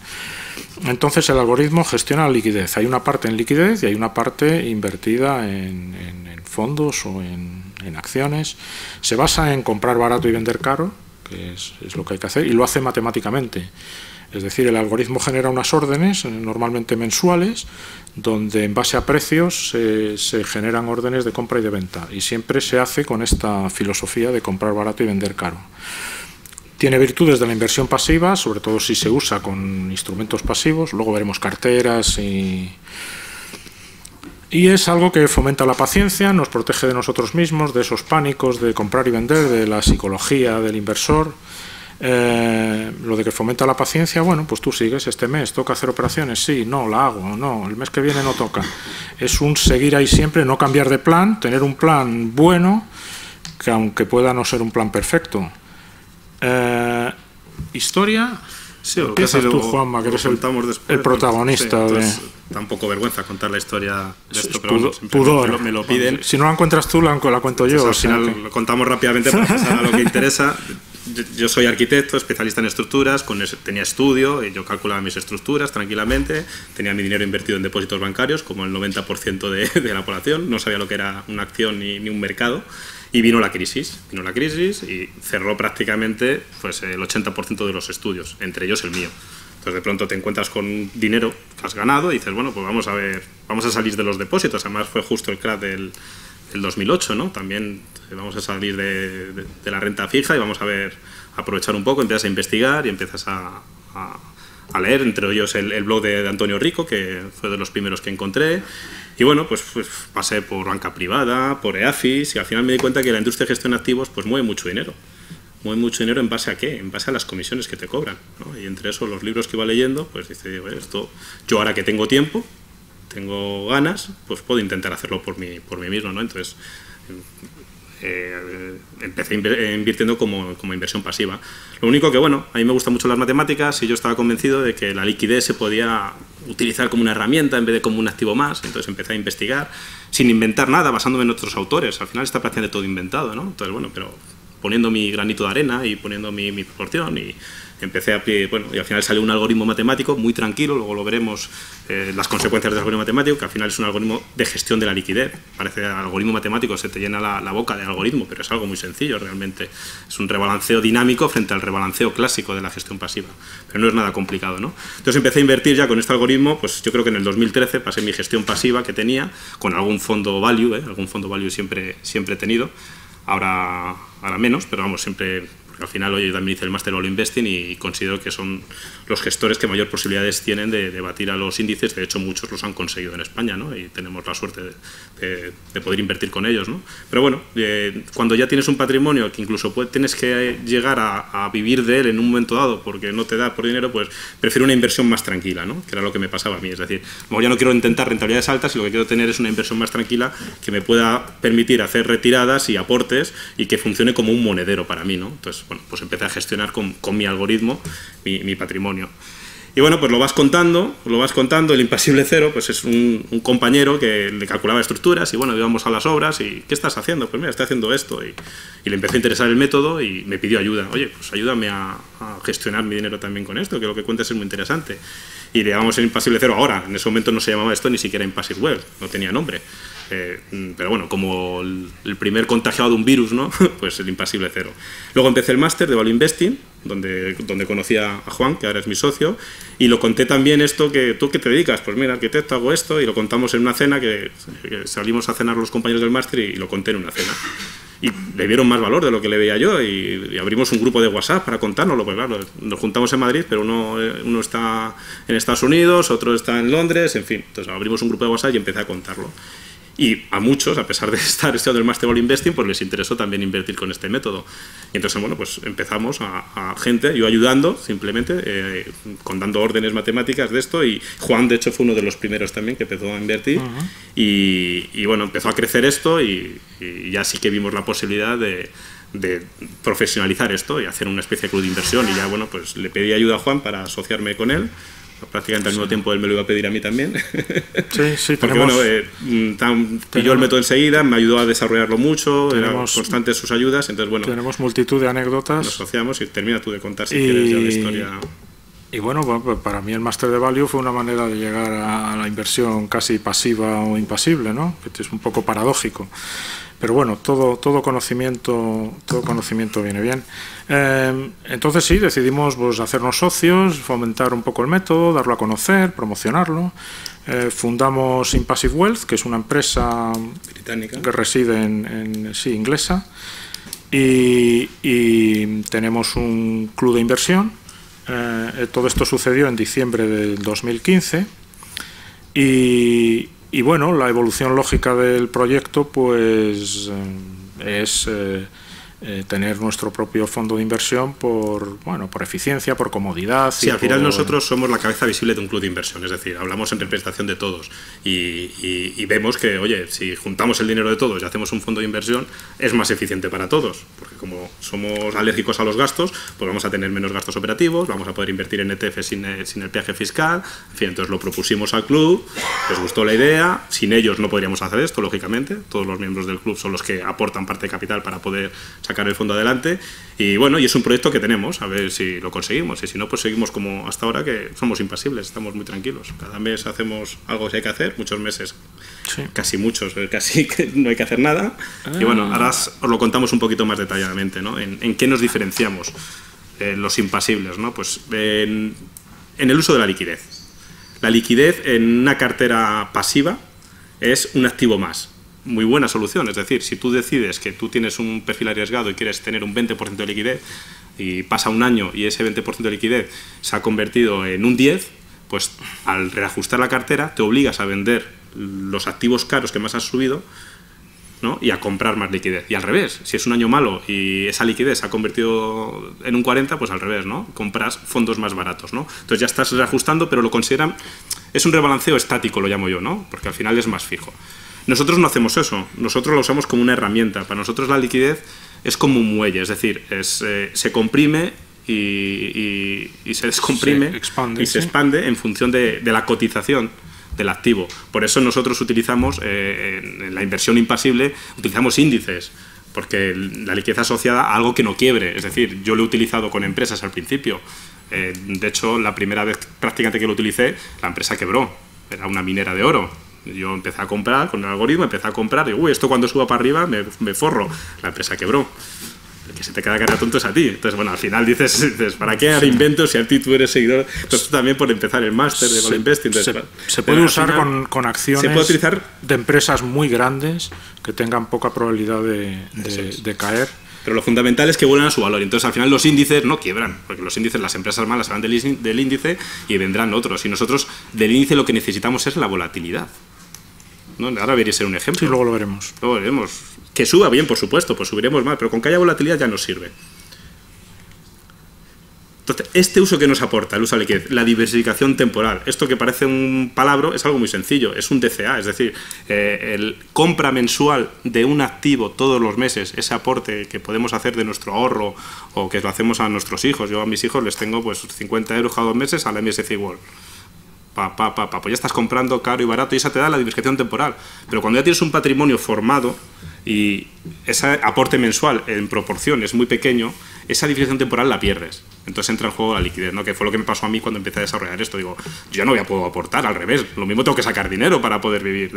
Speaker 2: Entonces el algoritmo gestiona la liquidez. Hay una parte en liquidez y hay una parte invertida en fondos o en acciones. Se basa en comprar barato y vender caro, que es lo que hay que hacer, y lo hace matemáticamente. Es decir, el algoritmo genera unas órdenes, normalmente mensuales, donde en base a precios se generan órdenes de compra y de venta. Y siempre se hace con esta filosofía de comprar barato y vender caro. Tiene virtudes de la inversión pasiva, sobre todo si se usa con instrumentos pasivos. Luego veremos carteras y es algo que fomenta la paciencia, nos protege de nosotros mismos, de esos pánicos de comprar y vender, de la psicología del inversor. Lo de que fomenta la paciencia, bueno, pues tú sigues este mes, toca hacer operaciones, sí, no, la hago, no, el mes que viene no toca. Es un seguir ahí siempre, no cambiar de plan, tener un plan bueno, que aunque pueda no ser un plan perfecto. Historia.
Speaker 3: Sí,
Speaker 2: Empiezas tú, Juanma, que eres el protagonista.
Speaker 3: Sí, da un poco vergüenza contar la historia de esto, pero
Speaker 2: pudor.
Speaker 3: Me lo piden.
Speaker 2: Si no la encuentras tú, la cuento yo.
Speaker 3: Al final lo contamos rápidamente para pasar a lo que interesa. Yo soy arquitecto, especialista en estructuras, tenía estudio, y yo calculaba mis estructuras tranquilamente, tenía mi dinero invertido en depósitos bancarios, como el 90% de la población, no sabía lo que era una acción ni un mercado. Y vino la crisis y cerró prácticamente pues, el 80% de los estudios, entre ellos el mío. Entonces de pronto te encuentras con dinero que has ganado y dices, bueno, pues vamos a salir de los depósitos. Además fue justo el crack del 2008, ¿no? También vamos a salir de la renta fija y vamos a aprovechar un poco, empiezas a investigar y empiezas a leer, entre ellos el blog de Antonio Rico, que fue de los primeros que encontré. Y bueno, pues pasé por banca privada, por EAFIS, y al final me di cuenta que la industria de gestión de activos pues mueve mucho dinero. Mueve mucho dinero ¿en base a qué? En base a las comisiones que te cobran, ¿no? Y entre eso, los libros que iba leyendo, pues dice, bueno, esto, yo ahora que tengo tiempo, tengo ganas, pues puedo intentar hacerlo por mí mismo, ¿no? Entonces, empecé invirtiendo como inversión pasiva. Lo único que, bueno, a mí me gustan mucho las matemáticas y yo estaba convencido de que la liquidez se podía utilizar como una herramienta en vez de como un activo más. Entonces empecé a investigar sin inventar nada, basándome en otros autores. Al final está prácticamente todo inventado, ¿no? Entonces, bueno, pero poniendo mi granito de arena y poniendo mi proporción, y empecé a pie, bueno, y al final salió un algoritmo matemático muy tranquilo, luego lo veremos, las consecuencias del algoritmo matemático, que al final es un algoritmo de gestión de la liquidez. Parece algoritmo matemático, se te llena la boca de algoritmo, pero es algo muy sencillo realmente. Es un rebalanceo dinámico frente al rebalanceo clásico de la gestión pasiva, pero no es nada complicado, ¿no? Entonces empecé a invertir ya con este algoritmo, pues yo creo que en el 2013 pasé mi gestión pasiva que tenía, con algún fondo value, algún fondo value siempre he tenido, ahora menos, pero vamos, siempre... Al final, hoy yo también hice el máster Value Investing y considero que son los gestores que mayor posibilidades tienen de batir a los índices. De hecho, muchos los han conseguido en España, ¿no? Y tenemos la suerte de poder invertir con ellos, ¿no? Pero bueno, cuando ya tienes un patrimonio que incluso tienes que llegar a vivir de él en un momento dado porque no te da por dinero, pues prefiero una inversión más tranquila, ¿no? Que era lo que me pasaba a mí. Es decir, como ya no quiero intentar rentabilidades altas y lo que quiero tener es una inversión más tranquila que me pueda permitir hacer retiradas y aportes y que funcione como un monedero para mí, ¿no? Entonces, bueno, pues empecé a gestionar con mi algoritmo mi patrimonio. Y bueno, pues lo vas contando, el impasible cero, pues es un compañero que le calculaba estructuras y bueno, íbamos a las obras y ¿qué estás haciendo? Pues mira, estoy haciendo esto y le empezó a interesar el método y me pidió ayuda. Oye, pues ayúdame a gestionar mi dinero también con esto, que lo que cuentas es muy interesante. Y le llamamos el impasible cero ahora, en ese momento no se llamaba esto ni siquiera Impassive Wealth, no tenía nombre. Pero bueno, como el primer contagiado de un virus, ¿no? Pues el impasible cero. Luego empecé el máster de Value Investing, donde conocí a Juan, que ahora es mi socio, y lo conté también esto, que ¿tú qué te dedicas? Pues mira, arquitecto, hago esto, y lo contamos en una cena, que salimos a cenar los compañeros del máster y lo conté en una cena. Y le vieron más valor de lo que le veía yo y abrimos un grupo de WhatsApp para contárnoslo, pues claro, nos juntamos en Madrid, pero uno está en Estados Unidos, otro está en Londres, en fin, entonces abrimos un grupo de WhatsApp y empecé a contarlo. Y a muchos, a pesar de estar estudiando el Master Value Investing, pues les interesó también invertir con este método. Y entonces, bueno, pues empezamos a gente, yo ayudando simplemente, dando órdenes matemáticas de esto, y Juan, de hecho, fue uno de los primeros también que empezó a invertir. Y bueno, empezó a crecer esto y ya sí que vimos la posibilidad de profesionalizar esto y hacer una especie de club de inversión. Y ya, bueno, pues le pedí ayuda a Juan para asociarme con él. Prácticamente al mismo tiempo él me lo iba a pedir a mí también.
Speaker 2: Sí,
Speaker 3: porque bueno, pilló el método enseguida, me ayudó a desarrollarlo mucho, eran constantes sus ayudas, entonces bueno.
Speaker 2: Tenemos multitud de anécdotas.
Speaker 3: Nos asociamos y termina tú de contar si quieres ya la historia.
Speaker 2: Y bueno, para mí el máster de Value fue una manera de llegar a la inversión casi pasiva o impasible, ¿no? Que es un poco paradójico. Pero bueno, todo conocimiento viene bien. Entonces sí, decidimos pues, hacernos socios, fomentar un poco el método, darlo a conocer, promocionarlo. Fundamos Impassive Wealth, que es una empresa
Speaker 3: británica
Speaker 2: que reside inglesa, y tenemos un club de inversión. Todo esto sucedió en diciembre del 2015 y bueno, la evolución lógica del proyecto pues es tener nuestro propio fondo de inversión por eficiencia, por comodidad.
Speaker 3: Sí, al final nosotros somos la cabeza visible de un club de inversión, es decir, hablamos en representación de todos y vemos que, oye, si juntamos el dinero de todos y hacemos un fondo de inversión, es más eficiente para todos, porque como somos alérgicos a los gastos, pues vamos a tener menos gastos operativos, vamos a poder invertir en ETF sin el peaje fiscal, en fin, entonces lo propusimos al club, les gustó la idea, sin ellos no podríamos hacer esto, lógicamente, todos los miembros del club son los que aportan parte de capital para poder sacar el fondo adelante y bueno, y es un proyecto que tenemos, a ver si lo conseguimos y si no, pues seguimos como hasta ahora, que somos impasibles, estamos muy tranquilos, cada mes hacemos algo que hay que hacer, muchos meses, sí. Casi que no hay que hacer nada y bueno, ahora os lo contamos un poquito más detalladamente, ¿no? En qué nos diferenciamos los impasibles, ¿no? Pues en el uso de la liquidez. La liquidez en una cartera pasiva es un activo más. Muy buena solución, es decir, si tú decides que tú tienes un perfil arriesgado y quieres tener un 20% de liquidez y pasa un año y ese 20% de liquidez se ha convertido en un 10%, pues al reajustar la cartera te obligas a vender los activos caros que más has subido, ¿no? Y a comprar más liquidez. Y al revés, si es un año malo y esa liquidez se ha convertido en un 40%, pues al revés, ¿no? Compras fondos más baratos, ¿no? Entonces ya estás reajustando, pero lo consideran, es un rebalanceo estático, lo llamo yo, ¿no? Porque al final es más fijo. Nosotros no hacemos eso, nosotros lo usamos como una herramienta. Para nosotros la liquidez es como un muelle, es decir, se comprime y se descomprime se expande en función de la cotización del activo. Por eso nosotros utilizamos, en la inversión impasible, utilizamos índices porque la liquidez asociada a algo que no quiebre. Es decir, yo lo he utilizado con empresas al principio. De hecho, la primera vez prácticamente que lo utilicé, la empresa quebró. Era una minera de oro. Yo empecé a comprar con el algoritmo, empecé a comprar y uy, esto cuando suba para arriba me forro. La empresa quebró. El que se te queda cara tonto es a ti. Entonces, bueno, al final dices ¿para qué haré inventos si a ti tú eres seguidor? Entonces, también por empezar el máster de Value Investing.
Speaker 2: Se puede usar con acciones
Speaker 3: se puede utilizar
Speaker 2: de empresas muy grandes que tengan poca probabilidad de caer.
Speaker 3: Pero lo fundamental es que vuelvan a su valor. Entonces, al final, los índices no quiebran, porque los índices, las empresas malas van del índice y vendrán otros. Y nosotros, del índice, lo que necesitamos es la volatilidad, ¿no? Ahora debería ser un ejemplo.
Speaker 2: Sí, luego lo veremos.
Speaker 3: Luego veremos. Que suba bien, por supuesto, pues subiremos más, pero con que haya volatilidad ya nos sirve. Entonces, este uso que nos aporta el uso de la liquidez, la diversificación temporal, esto que parece un palabra es algo muy sencillo, es un DCA, es decir, el compra mensual de un activo todos los meses, ese aporte que podemos hacer de nuestro ahorro o que lo hacemos a nuestros hijos. Yo a mis hijos les tengo pues 50 euros cada 2 meses a la MSCI World. Pues ya estás comprando caro y barato y esa te da la diversificación temporal. Pero cuando ya tienes un patrimonio formado y ese aporte mensual en proporción es muy pequeño, esa diversificación temporal la pierdes. Entonces entra en juego la liquidez, ¿no? Que fue lo que me pasó a mí cuando empecé a desarrollar esto. Digo, yo ya no voy a poder aportar, al revés. Lo mismo tengo que sacar dinero para poder vivir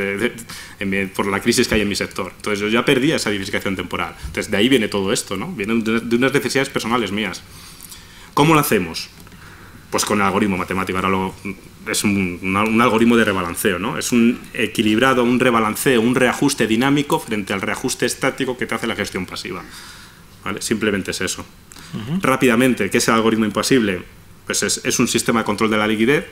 Speaker 3: por la crisis que hay en mi sector. Entonces yo ya perdí esa diversificación temporal. Entonces de ahí viene todo esto, ¿no? Viene de unas necesidades personales mías. ¿Cómo lo hacemos? Pues con el algoritmo matemático. Ahora es un algoritmo de rebalanceo, ¿no? Es un equilibrado, un rebalanceo, un reajuste dinámico frente al reajuste estático que te hace la gestión pasiva, ¿vale? Simplemente es eso. Rápidamente, ¿qué es el algoritmo impasible? Pues es un sistema de control de la liquidez.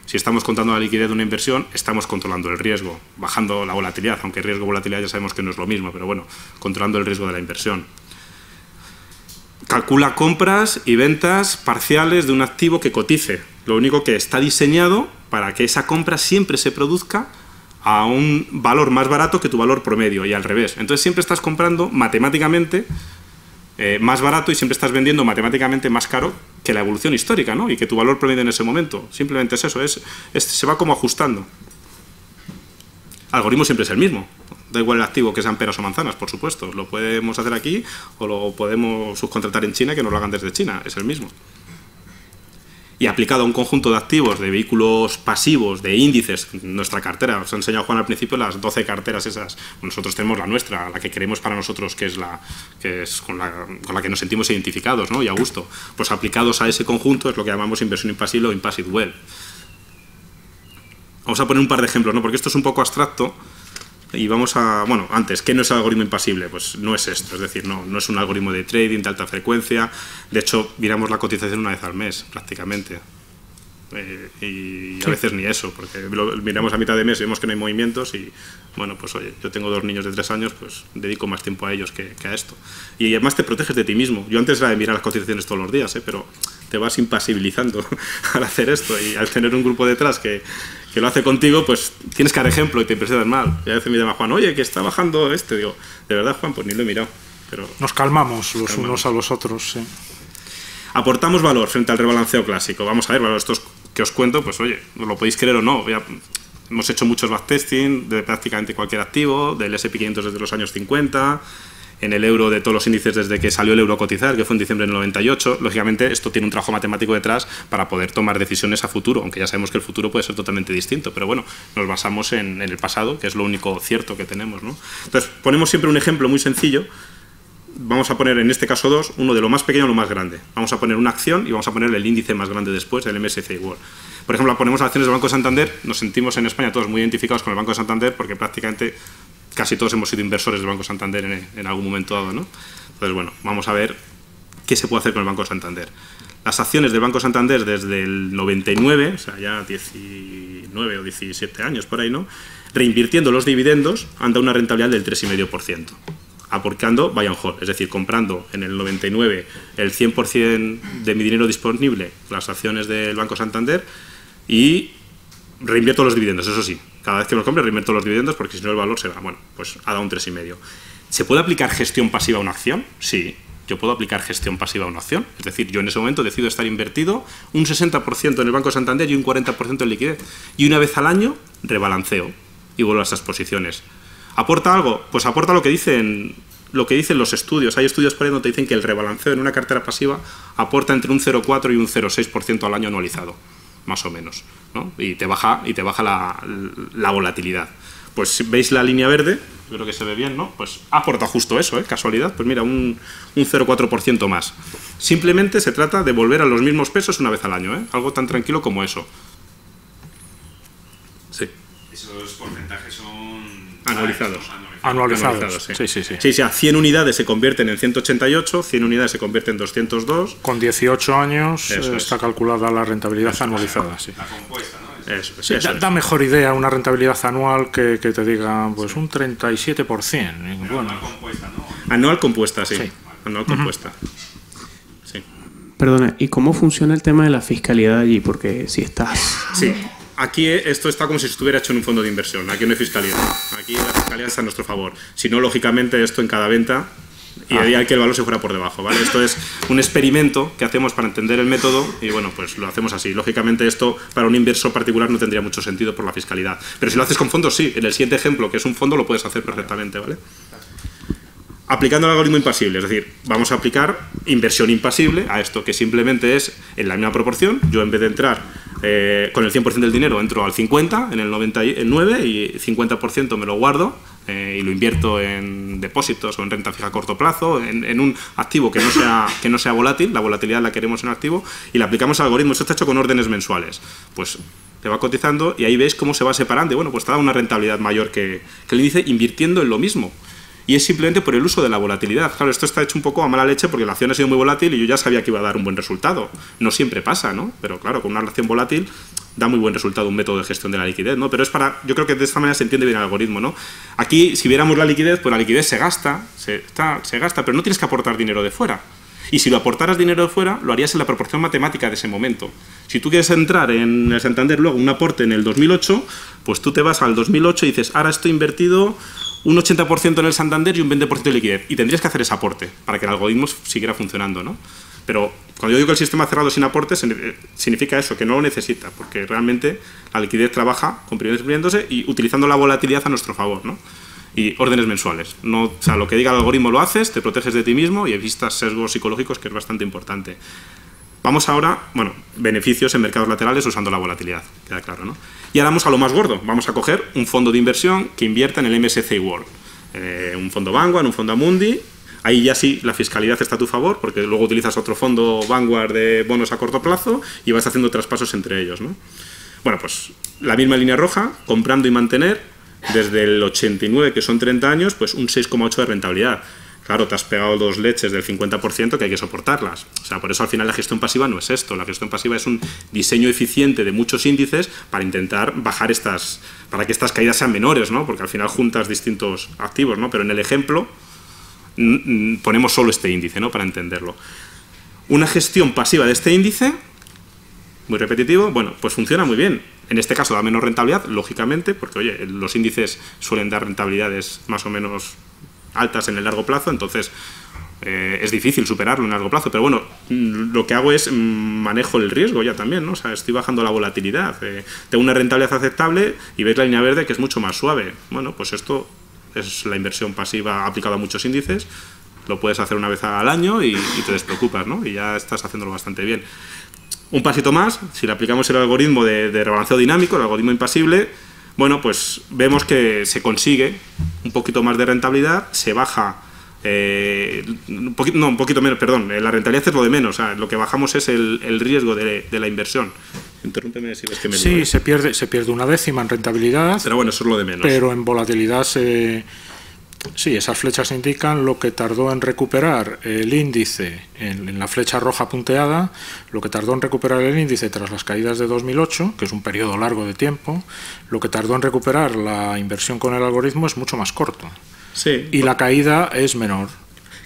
Speaker 3: Si estamos contando la liquidez de una inversión, estamos controlando el riesgo, bajando la volatilidad, aunque riesgo y volatilidad ya sabemos que no es lo mismo, pero bueno, controlando el riesgo de la inversión. Calcula compras y ventas parciales de un activo que cotice. Lo único que está diseñado para que esa compra siempre se produzca a un valor más barato que tu valor promedio y al revés. Entonces siempre estás comprando matemáticamente más barato y siempre estás vendiendo matemáticamente más caro que la evolución histórica, ¿no? Y que tu valor promedio en ese momento. Simplemente es eso, se va como ajustando. El algoritmo siempre es el mismo. Da igual el activo que sean peras o manzanas, por supuesto. Lo podemos hacer aquí o lo podemos subcontratar en China, que nos lo hagan desde China. Es el mismo. Y aplicado a un conjunto de activos, de vehículos pasivos, de índices, nuestra cartera. Os ha enseñado Juan al principio las 12 carteras esas. Nosotros tenemos la nuestra, la que queremos para nosotros, que es con la que nos sentimos identificados, ¿no? Y a gusto. Pues aplicados a ese conjunto es lo que llamamos inversión impasible o impassive wealth. Vamos a poner un par de ejemplos, ¿no? Porque esto es un poco abstracto. Y vamos a... Bueno, antes, ¿qué no es el algoritmo impasible? Pues no es esto, es decir, no es un algoritmo de trading de alta frecuencia. De hecho, miramos la cotización una vez al mes, prácticamente. Y a veces ni eso, porque miramos a mitad de mes y vemos que no hay movimientos y, bueno, pues oye, yo tengo 2 niños de 3 años, pues dedico más tiempo a ellos que a esto. Y además te proteges de ti mismo. Yo antes era de mirar las cotizaciones todos los días, pero te vas impasibilizando al hacer esto y al tener un grupo detrás que lo hace contigo, pues tienes que dar ejemplo y te impresionas mal. Y a veces me llama Juan, oye, que está bajando digo, de verdad, Juan, pues ni lo he mirado. Pero
Speaker 2: nos calmamos los unos a los otros, sí.
Speaker 3: Aportamos valor frente al rebalanceo clásico. Vamos a ver, bueno, estos que os cuento, pues oye, lo podéis creer o no. Hemos hecho muchos backtesting de prácticamente cualquier activo, del S&P 500 desde los años 50, en el euro de todos los índices desde que salió el euro a cotizar, que fue en diciembre del 98. Lógicamente, esto tiene un trabajo matemático detrás para poder tomar decisiones a futuro, aunque ya sabemos que el futuro puede ser totalmente distinto, pero bueno, nos basamos en el pasado, que es lo único cierto que tenemos, ¿no? Entonces, ponemos siempre un ejemplo muy sencillo. Vamos a poner en este caso 2, uno de lo más pequeño a lo más grande. Vamos a poner una acción y vamos a poner el índice más grande después, el MSCI World. Por ejemplo, ponemos acciones del Banco Santander. Nos sentimos en España todos muy identificados con el Banco Santander porque prácticamente casi todos hemos sido inversores del Banco Santander en algún momento dado, ¿no? Entonces, bueno, vamos a ver qué se puede hacer con el Banco Santander. Las acciones del Banco Santander desde el 99, o sea, ya 19 o 17 años por ahí, ¿no? Reinvirtiendo los dividendos, han dado una rentabilidad del 3,5%. Aportando buy and hold, es decir, comprando en el 99 el 100% de mi dinero disponible, las acciones del Banco Santander, y reinvierto los dividendos, eso sí. Cada vez que los compre reinvierto los dividendos porque si no el valor se va. Bueno, pues ha dado un 3,5. ¿Se puede aplicar gestión pasiva a una acción? Sí, yo puedo aplicar gestión pasiva a una acción. Es decir, yo en ese momento decido estar invertido un 60% en el Banco Santander y un 40% en liquidez. Y una vez al año rebalanceo y vuelvo a esas posiciones. ¿Aporta algo? Pues aporta lo que dicen lo que dicen los estudios. Hay estudios por ahí donde te dicen que el rebalanceo en una cartera pasiva aporta entre un 0,4 y un 0,6% al año anualizado, más o menos, ¿no? Y te baja la volatilidad. Pues si veis la línea verde, creo que se ve bien, ¿no? Pues aporta justo eso, casualidad, pues mira, un 0,4% más. Simplemente se trata de volver a los mismos pesos una vez al año, algo tan tranquilo como eso. Sí.
Speaker 5: Esos porcentajes son
Speaker 3: anualizados.
Speaker 2: Anualizados,
Speaker 3: sí. Sí, 100 unidades se convierten en 188, 100 unidades se convierten en 202.
Speaker 2: Con 18 años está calculada la rentabilidad anualizada. Sí.
Speaker 5: La compuesta, ¿no?
Speaker 3: Eso
Speaker 2: da mejor idea una rentabilidad anual que te diga pues un 37%.
Speaker 5: Pero
Speaker 2: bueno.
Speaker 5: anual compuesta, ¿no?
Speaker 3: Anual compuesta, sí.
Speaker 2: Sí.
Speaker 3: Anual compuesta. Sí.
Speaker 6: Perdona, ¿y cómo funciona el tema de la fiscalidad allí? Porque si estás...
Speaker 3: Sí. Aquí esto está como si se estuviera hecho en un fondo de inversión. Aquí no hay fiscalidad. Aquí la fiscalidad está a nuestro favor. Si no, lógicamente, esto en cada venta y haría que el valor se fuera por debajo, ¿vale? Esto es un experimento que hacemos para entender el método y, bueno, pues lo hacemos así. Lógicamente, esto para un inversor particular no tendría mucho sentido por la fiscalidad. Pero si lo haces con fondos, sí. En el siguiente ejemplo, que es un fondo, lo puedes hacer perfectamente, ¿vale? Aplicando el algoritmo impasible, es decir, vamos a aplicar inversión impasible a esto, que simplemente es en la misma proporción. Yo, en vez de entrar con el 100% del dinero, entro al 50%, en el 99% y 50% me lo guardo y lo invierto en depósitos o en renta fija a corto plazo, en un activo que no sea volátil. La volatilidad la queremos en activo y le aplicamos al algoritmo. Esto está hecho con órdenes mensuales. Pues te va cotizando y ahí veis cómo se va separando y, bueno, pues te da una rentabilidad mayor que el índice invirtiendo en lo mismo. Y es simplemente por el uso de la volatilidad. Claro, esto está hecho un poco a mala leche porque la acción ha sido muy volátil y yo ya sabía que iba a dar un buen resultado. No siempre pasa, ¿no? Pero claro, con una acción volátil da muy buen resultado un método de gestión de la liquidez, ¿no? Pero es para... Yo creo que de esta manera se entiende bien el algoritmo, ¿no? Aquí, si viéramos la liquidez, pues la liquidez se gasta, pero no tienes que aportar dinero de fuera. Y si lo aportaras dinero de fuera, lo harías en la proporción matemática de ese momento. Si tú quieres entrar en el Santander luego un aporte en el 2008, pues tú te vas al 2008 y dices, ahora estoy invertido un 80% en el Santander y un 20% de liquidez. Y tendrías que hacer ese aporte para que el algoritmo siguiera funcionando, ¿no? Pero cuando yo digo que el sistema cerrado sin aporte, significa eso, que no lo necesita, porque realmente la liquidez trabaja comprimiéndose y utilizando la volatilidad a nuestro favor, ¿no? Y órdenes mensuales. No, o sea, lo que diga el algoritmo lo haces, te proteges de ti mismo y evitas sesgos psicológicos, que es bastante importante. Vamos ahora, bueno, beneficios en mercados laterales usando la volatilidad, queda claro, ¿no? Y ahora vamos a lo más gordo. Vamos a coger un fondo de inversión que invierta en el MSCI World. Un fondo Vanguard, un fondo Amundi. Ahí ya sí la fiscalidad está a tu favor, porque luego utilizas otro fondo Vanguard de bonos a corto plazo y vas haciendo traspasos entre ellos, ¿no? Bueno, pues la misma línea roja, comprando y mantener, desde el 89, que son 30 años, pues un 6,8 de rentabilidad. Claro, te has pegado dos leches del 50% que hay que soportarlas. O sea, por eso al final la gestión pasiva no es esto. La gestión pasiva es un diseño eficiente de muchos índices para intentar bajar para que estas caídas sean menores, ¿no? Porque al final juntas distintos activos, ¿no? Pero en el ejemplo ponemos solo este índice, ¿no? Para entenderlo. Una gestión pasiva de este índice, muy repetitivo, bueno, pues funciona muy bien. En este caso da menos rentabilidad, lógicamente, porque, oye, los índices suelen dar rentabilidades más o menos altas en el largo plazo, entonces es difícil superarlo en el largo plazo, pero bueno, lo que hago es manejo el riesgo ya también, ¿no? O sea, estoy bajando la volatilidad, tengo una rentabilidad aceptable y veis la línea verde que es mucho más suave. Bueno, pues esto es la inversión pasiva aplicada a muchos índices, lo puedes hacer una vez al año y te despreocupas, ¿no? Y ya estás haciéndolo bastante bien. Un pasito más, si le aplicamos el algoritmo de rebalanceo dinámico, el algoritmo impasible, bueno, pues vemos que se consigue un poquito más de rentabilidad, se baja, un poquito menos, perdón, la rentabilidad es lo de menos, o sea, lo que bajamos es el riesgo de la inversión. Interrúmpeme si ves que me digo.
Speaker 2: Sí, se pierde una décima en rentabilidad,
Speaker 3: pero bueno, eso es lo de menos.
Speaker 2: Pero en volatilidad sí, esas flechas indican lo que tardó en recuperar el índice en la flecha roja punteada, lo que tardó en recuperar el índice tras las caídas de 2008, que es un periodo largo de tiempo, lo que tardó en recuperar la inversión con el algoritmo es mucho más corto.
Speaker 3: Sí.
Speaker 2: Y la caída es menor.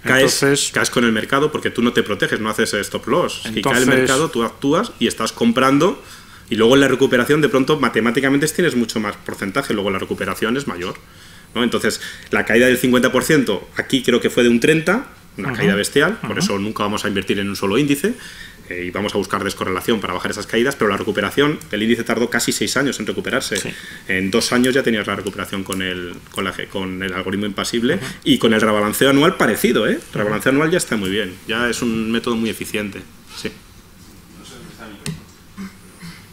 Speaker 3: Caes con el mercado porque tú no te proteges, no haces stop loss. Si cae el mercado, tú actúas y estás comprando y luego en la recuperación de pronto matemáticamente tienes mucho más porcentaje, luego la recuperación es mayor, ¿no? Entonces, la caída del 50% aquí creo que fue de un 30%, una caída bestial, por eso nunca vamos a invertir en un solo índice. y vamos a buscar descorrelación para bajar esas caídas, pero la recuperación, el índice tardó casi 6 años en recuperarse. Sí. En 2 años ya tenías la recuperación con el algoritmo impasible y con el rebalanceo anual parecido, ¿eh? El rebalanceo anual ya está muy bien, ya es un método muy eficiente. Sí.
Speaker 5: No sé dónde está el micrófono.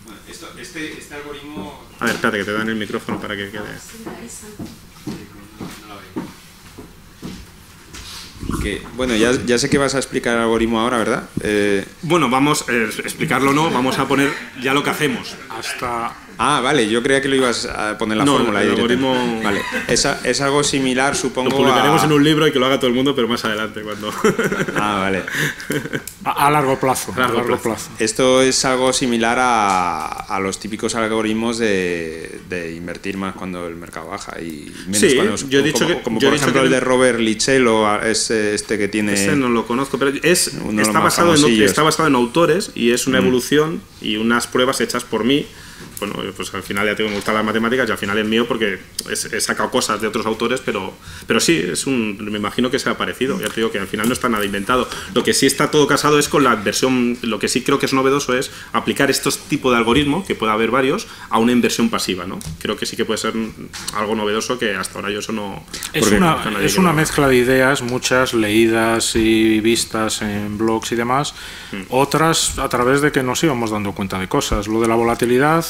Speaker 5: Bueno, este algoritmo...
Speaker 3: A ver, espérate que te dan el micrófono para que quede...
Speaker 7: Bueno, ya sé que vas a explicar el algoritmo ahora, ¿verdad?
Speaker 3: Bueno, vamos a explicarlo o no, vamos a poner ya lo que hacemos.
Speaker 2: Hasta...
Speaker 7: Ah, vale, yo creía que lo ibas a poner la fórmula ahí.
Speaker 3: El algoritmo...
Speaker 7: Vale, es algo similar, supongo.
Speaker 3: Lo publicaremos en un libro y que lo haga todo el mundo, pero más adelante, cuando...
Speaker 7: Ah, vale.
Speaker 2: A largo plazo. A largo plazo.
Speaker 7: Esto es algo similar a los típicos algoritmos de invertir más cuando el mercado baja y menos
Speaker 3: sí,
Speaker 7: cuando...
Speaker 3: Yo he dicho
Speaker 7: como por ejemplo el de Robert Lichelo, este que tiene...
Speaker 3: Este no lo conozco, pero está basado en autores y es una evolución y unas pruebas hechas por mí. Bueno, pues al final ya tengo que gustar las matemáticas y al final es mío porque he sacado cosas de otros autores, pero sí, me imagino que sea parecido. Ya te digo que al final no está nada inventado. Lo que sí está todo casado es con la inversión. Lo que sí creo que es novedoso es aplicar estos tipos de algoritmos, que puede haber varios, a una inversión pasiva, ¿no? Creo que sí que puede ser algo novedoso que hasta ahora yo eso no...
Speaker 2: Es una mezcla de ideas, muchas leídas y vistas en blogs y demás, otras a través de que nos íbamos dando cuenta de cosas. Lo de la volatilidad...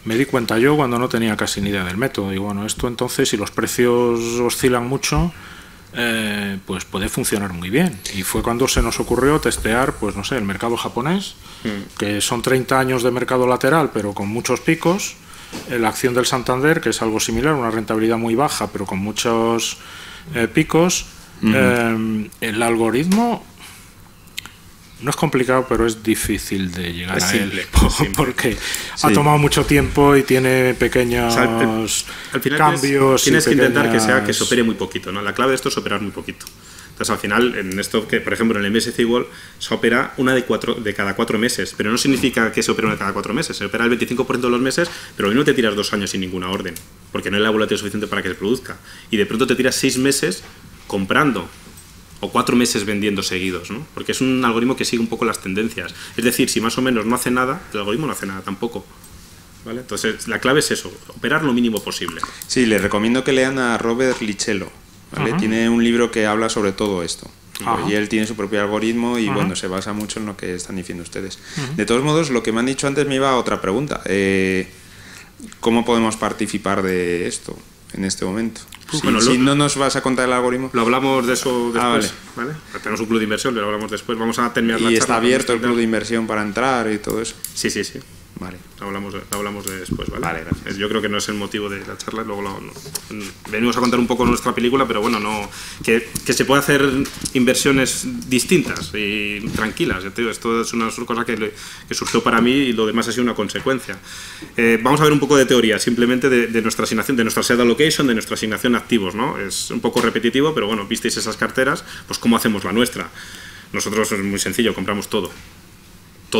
Speaker 2: Me di cuenta yo cuando no tenía casi ni idea del método. Digo, bueno, esto entonces, si los precios oscilan mucho, pues puede funcionar muy bien. Y fue cuando se nos ocurrió testear, pues no sé, el mercado japonés, que son 30 años de mercado lateral, pero con muchos picos. La acción del Santander, que es algo similar, una rentabilidad muy baja, pero con muchos picos. El algoritmo... No es complicado, pero es difícil de llegar a él, porque ha tomado mucho tiempo y tiene pequeños
Speaker 3: al final
Speaker 2: cambios.
Speaker 3: Tienes que intentar que se opere muy poquito, ¿no? La clave de esto es operar muy poquito. Entonces, al final, en esto, que por ejemplo en el MSCI World se opera una de cada 4 meses, pero no significa que se opere una de cada 4 meses, se opera el 25% de los meses, pero hoy no te tiras 2 años sin ninguna orden, porque no hay la volatilidad suficiente para que se produzca. Y de pronto te tiras 6 meses comprando, o 4 meses vendiendo seguidos, ¿no? Porque es un algoritmo que sigue un poco las tendencias. Es decir, si más o menos no hace nada, el algoritmo no hace nada tampoco. ¿Vale? Entonces, la clave es eso, operar lo mínimo posible.
Speaker 7: Sí, les recomiendo que lean a Robert Lichelo, ¿vale? Tiene un libro que habla sobre todo esto. Y él tiene su propio algoritmo y bueno, se basa mucho en lo que están diciendo ustedes. De todos modos, lo que me han dicho antes me iba a otra pregunta. ¿Cómo podemos participar de esto en este momento? Si no nos vas a contar el algoritmo...
Speaker 3: Lo hablamos de eso después, ¿vale? Tenemos un club de inversión, lo hablamos después. Vamos a terminar la charla.
Speaker 7: ¿Y está abierto el club de inversión para entrar y todo eso?
Speaker 3: Sí.
Speaker 7: Vale.
Speaker 3: Hablamos de después, ¿vale?
Speaker 7: Vale, gracias.
Speaker 3: Yo creo que no es el motivo de la charla, luego venimos a contar un poco nuestra película, pero bueno, que se puede hacer inversiones distintas y tranquilas. Ya te digo, esto es una cosa que surgió para mí y lo demás ha sido una consecuencia. Vamos a ver un poco de teoría, simplemente de nuestra asignación, de nuestra asset allocation, de nuestra asignación a activos, ¿no? Es un poco repetitivo, pero bueno, visteis esas carteras, pues ¿cómo hacemos la nuestra? Nosotros es muy sencillo, compramos todo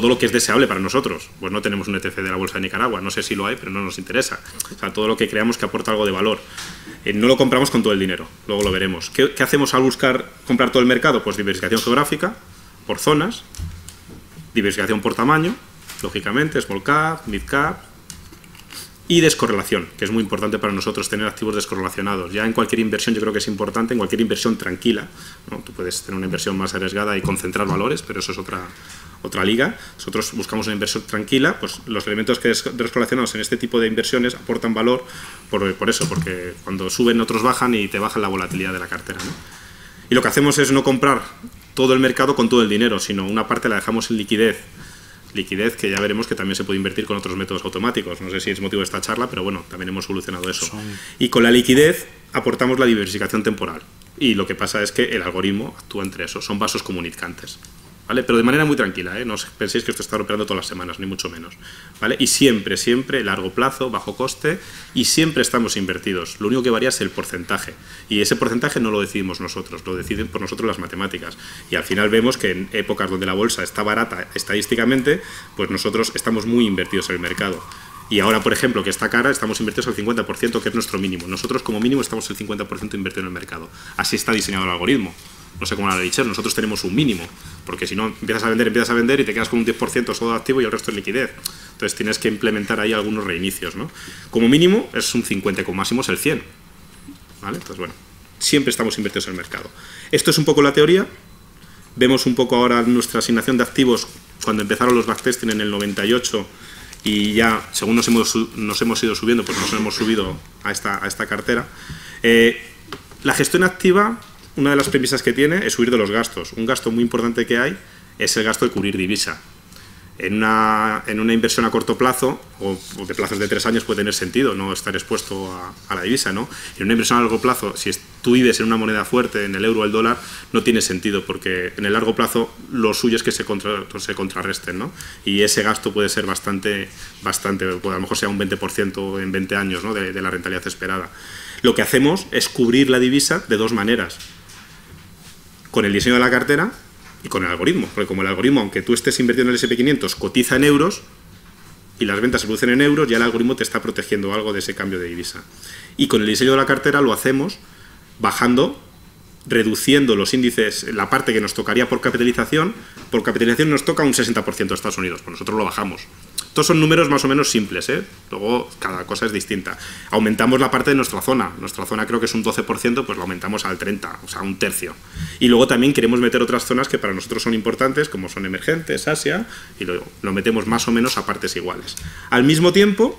Speaker 3: lo que es deseable para nosotros. Pues no tenemos un ETF de la Bolsa de Nicaragua, no sé si lo hay, pero no nos interesa. O sea, todo lo que creamos que aporta algo de valor. No lo compramos con todo el dinero, luego lo veremos. ¿Qué hacemos al buscar comprar todo el mercado? Pues diversificación geográfica, por zonas, diversificación por tamaño, lógicamente, small cap, mid cap, y descorrelación, que es muy importante para nosotros tener activos descorrelacionados. Ya en cualquier inversión yo creo que es importante, en cualquier inversión tranquila, ¿no? Tú puedes tener una inversión más arriesgada y concentrar valores, pero eso es otra liga. Nosotros buscamos una inversión tranquila, pues los elementos que descorrelacionados en este tipo de inversiones aportan valor por eso, porque cuando suben otros bajan y te bajan la volatilidad de la cartera, ¿no? Y lo que hacemos es no comprar todo el mercado con todo el dinero, sino una parte la dejamos en liquidez que ya veremos que también se puede invertir con otros métodos automáticos. No sé si es motivo de esta charla, pero bueno, también hemos solucionado eso. Y con la liquidez aportamos la diversificación temporal. Y lo que pasa es que el algoritmo actúa entre eso. Son vasos comunicantes, ¿vale? Pero de manera muy tranquila, ¿eh? No os penséis que esto está operando todas las semanas, ni mucho menos, ¿vale? Y siempre, largo plazo, bajo coste, y siempre estamos invertidos. Lo único que varía es el porcentaje. Y ese porcentaje no lo decidimos nosotros, lo deciden por nosotros las matemáticas. Y al final vemos que en épocas donde la bolsa está barata estadísticamente, pues nosotros estamos muy invertidos en el mercado. Y ahora, por ejemplo, que está cara, estamos invertidos al 50%, que es nuestro mínimo. Nosotros, como mínimo, estamos el 50% invertido en el mercado. Así está diseñado el algoritmo. No sé cómo la Lichel, nosotros tenemos un mínimo, porque si no empiezas a vender y te quedas con un 10% solo de activo y el resto es liquidez. Entonces tienes que implementar ahí algunos reinicios, ¿no? Como mínimo es un 50, como máximo es el 100. ¿Vale? Entonces, bueno, siempre estamos invertidos en el mercado. Esto es un poco la teoría. Vemos un poco ahora nuestra asignación de activos cuando empezaron los backtesting en el 98 y ya, según nos hemos ido subiendo, pues nos hemos subido a esta cartera. La gestión activa, una de las premisas que tiene es huir de los gastos. Un gasto muy importante que hay es el gasto de cubrir divisa. En una inversión a corto plazo, o de plazos de 3 años, puede tener sentido no estar expuesto a la divisa, ¿no? En una inversión a largo plazo, si tú vives en una moneda fuerte, en el euro o el dólar, no tiene sentido, porque en el largo plazo lo suyo es que se contrarresten, ¿no? Y ese gasto puede ser bastante pues a lo mejor sea un 20% en 20 años, ¿no? de la rentabilidad esperada. Lo que hacemos es cubrir la divisa de 2 maneras. Con el diseño de la cartera y con el algoritmo, porque como el algoritmo, aunque tú estés invirtiendo en el SP500, cotiza en euros y las ventas se producen en euros, ya el algoritmo te está protegiendo algo de ese cambio de divisa. Y con el diseño de la cartera lo hacemos bajando, reduciendo los índices, la parte que nos tocaría por capitalización nos toca un 60% de Estados Unidos, pues nosotros lo bajamos. Estos son números más o menos simples, ¿eh? Luego cada cosa es distinta. Aumentamos la parte de nuestra zona creo que es un 12%, pues lo aumentamos al 30%, o sea, un tercio. Y luego también queremos meter otras zonas que para nosotros son importantes, como son emergentes, Asia, y lo metemos más o menos a partes iguales. Al mismo tiempo,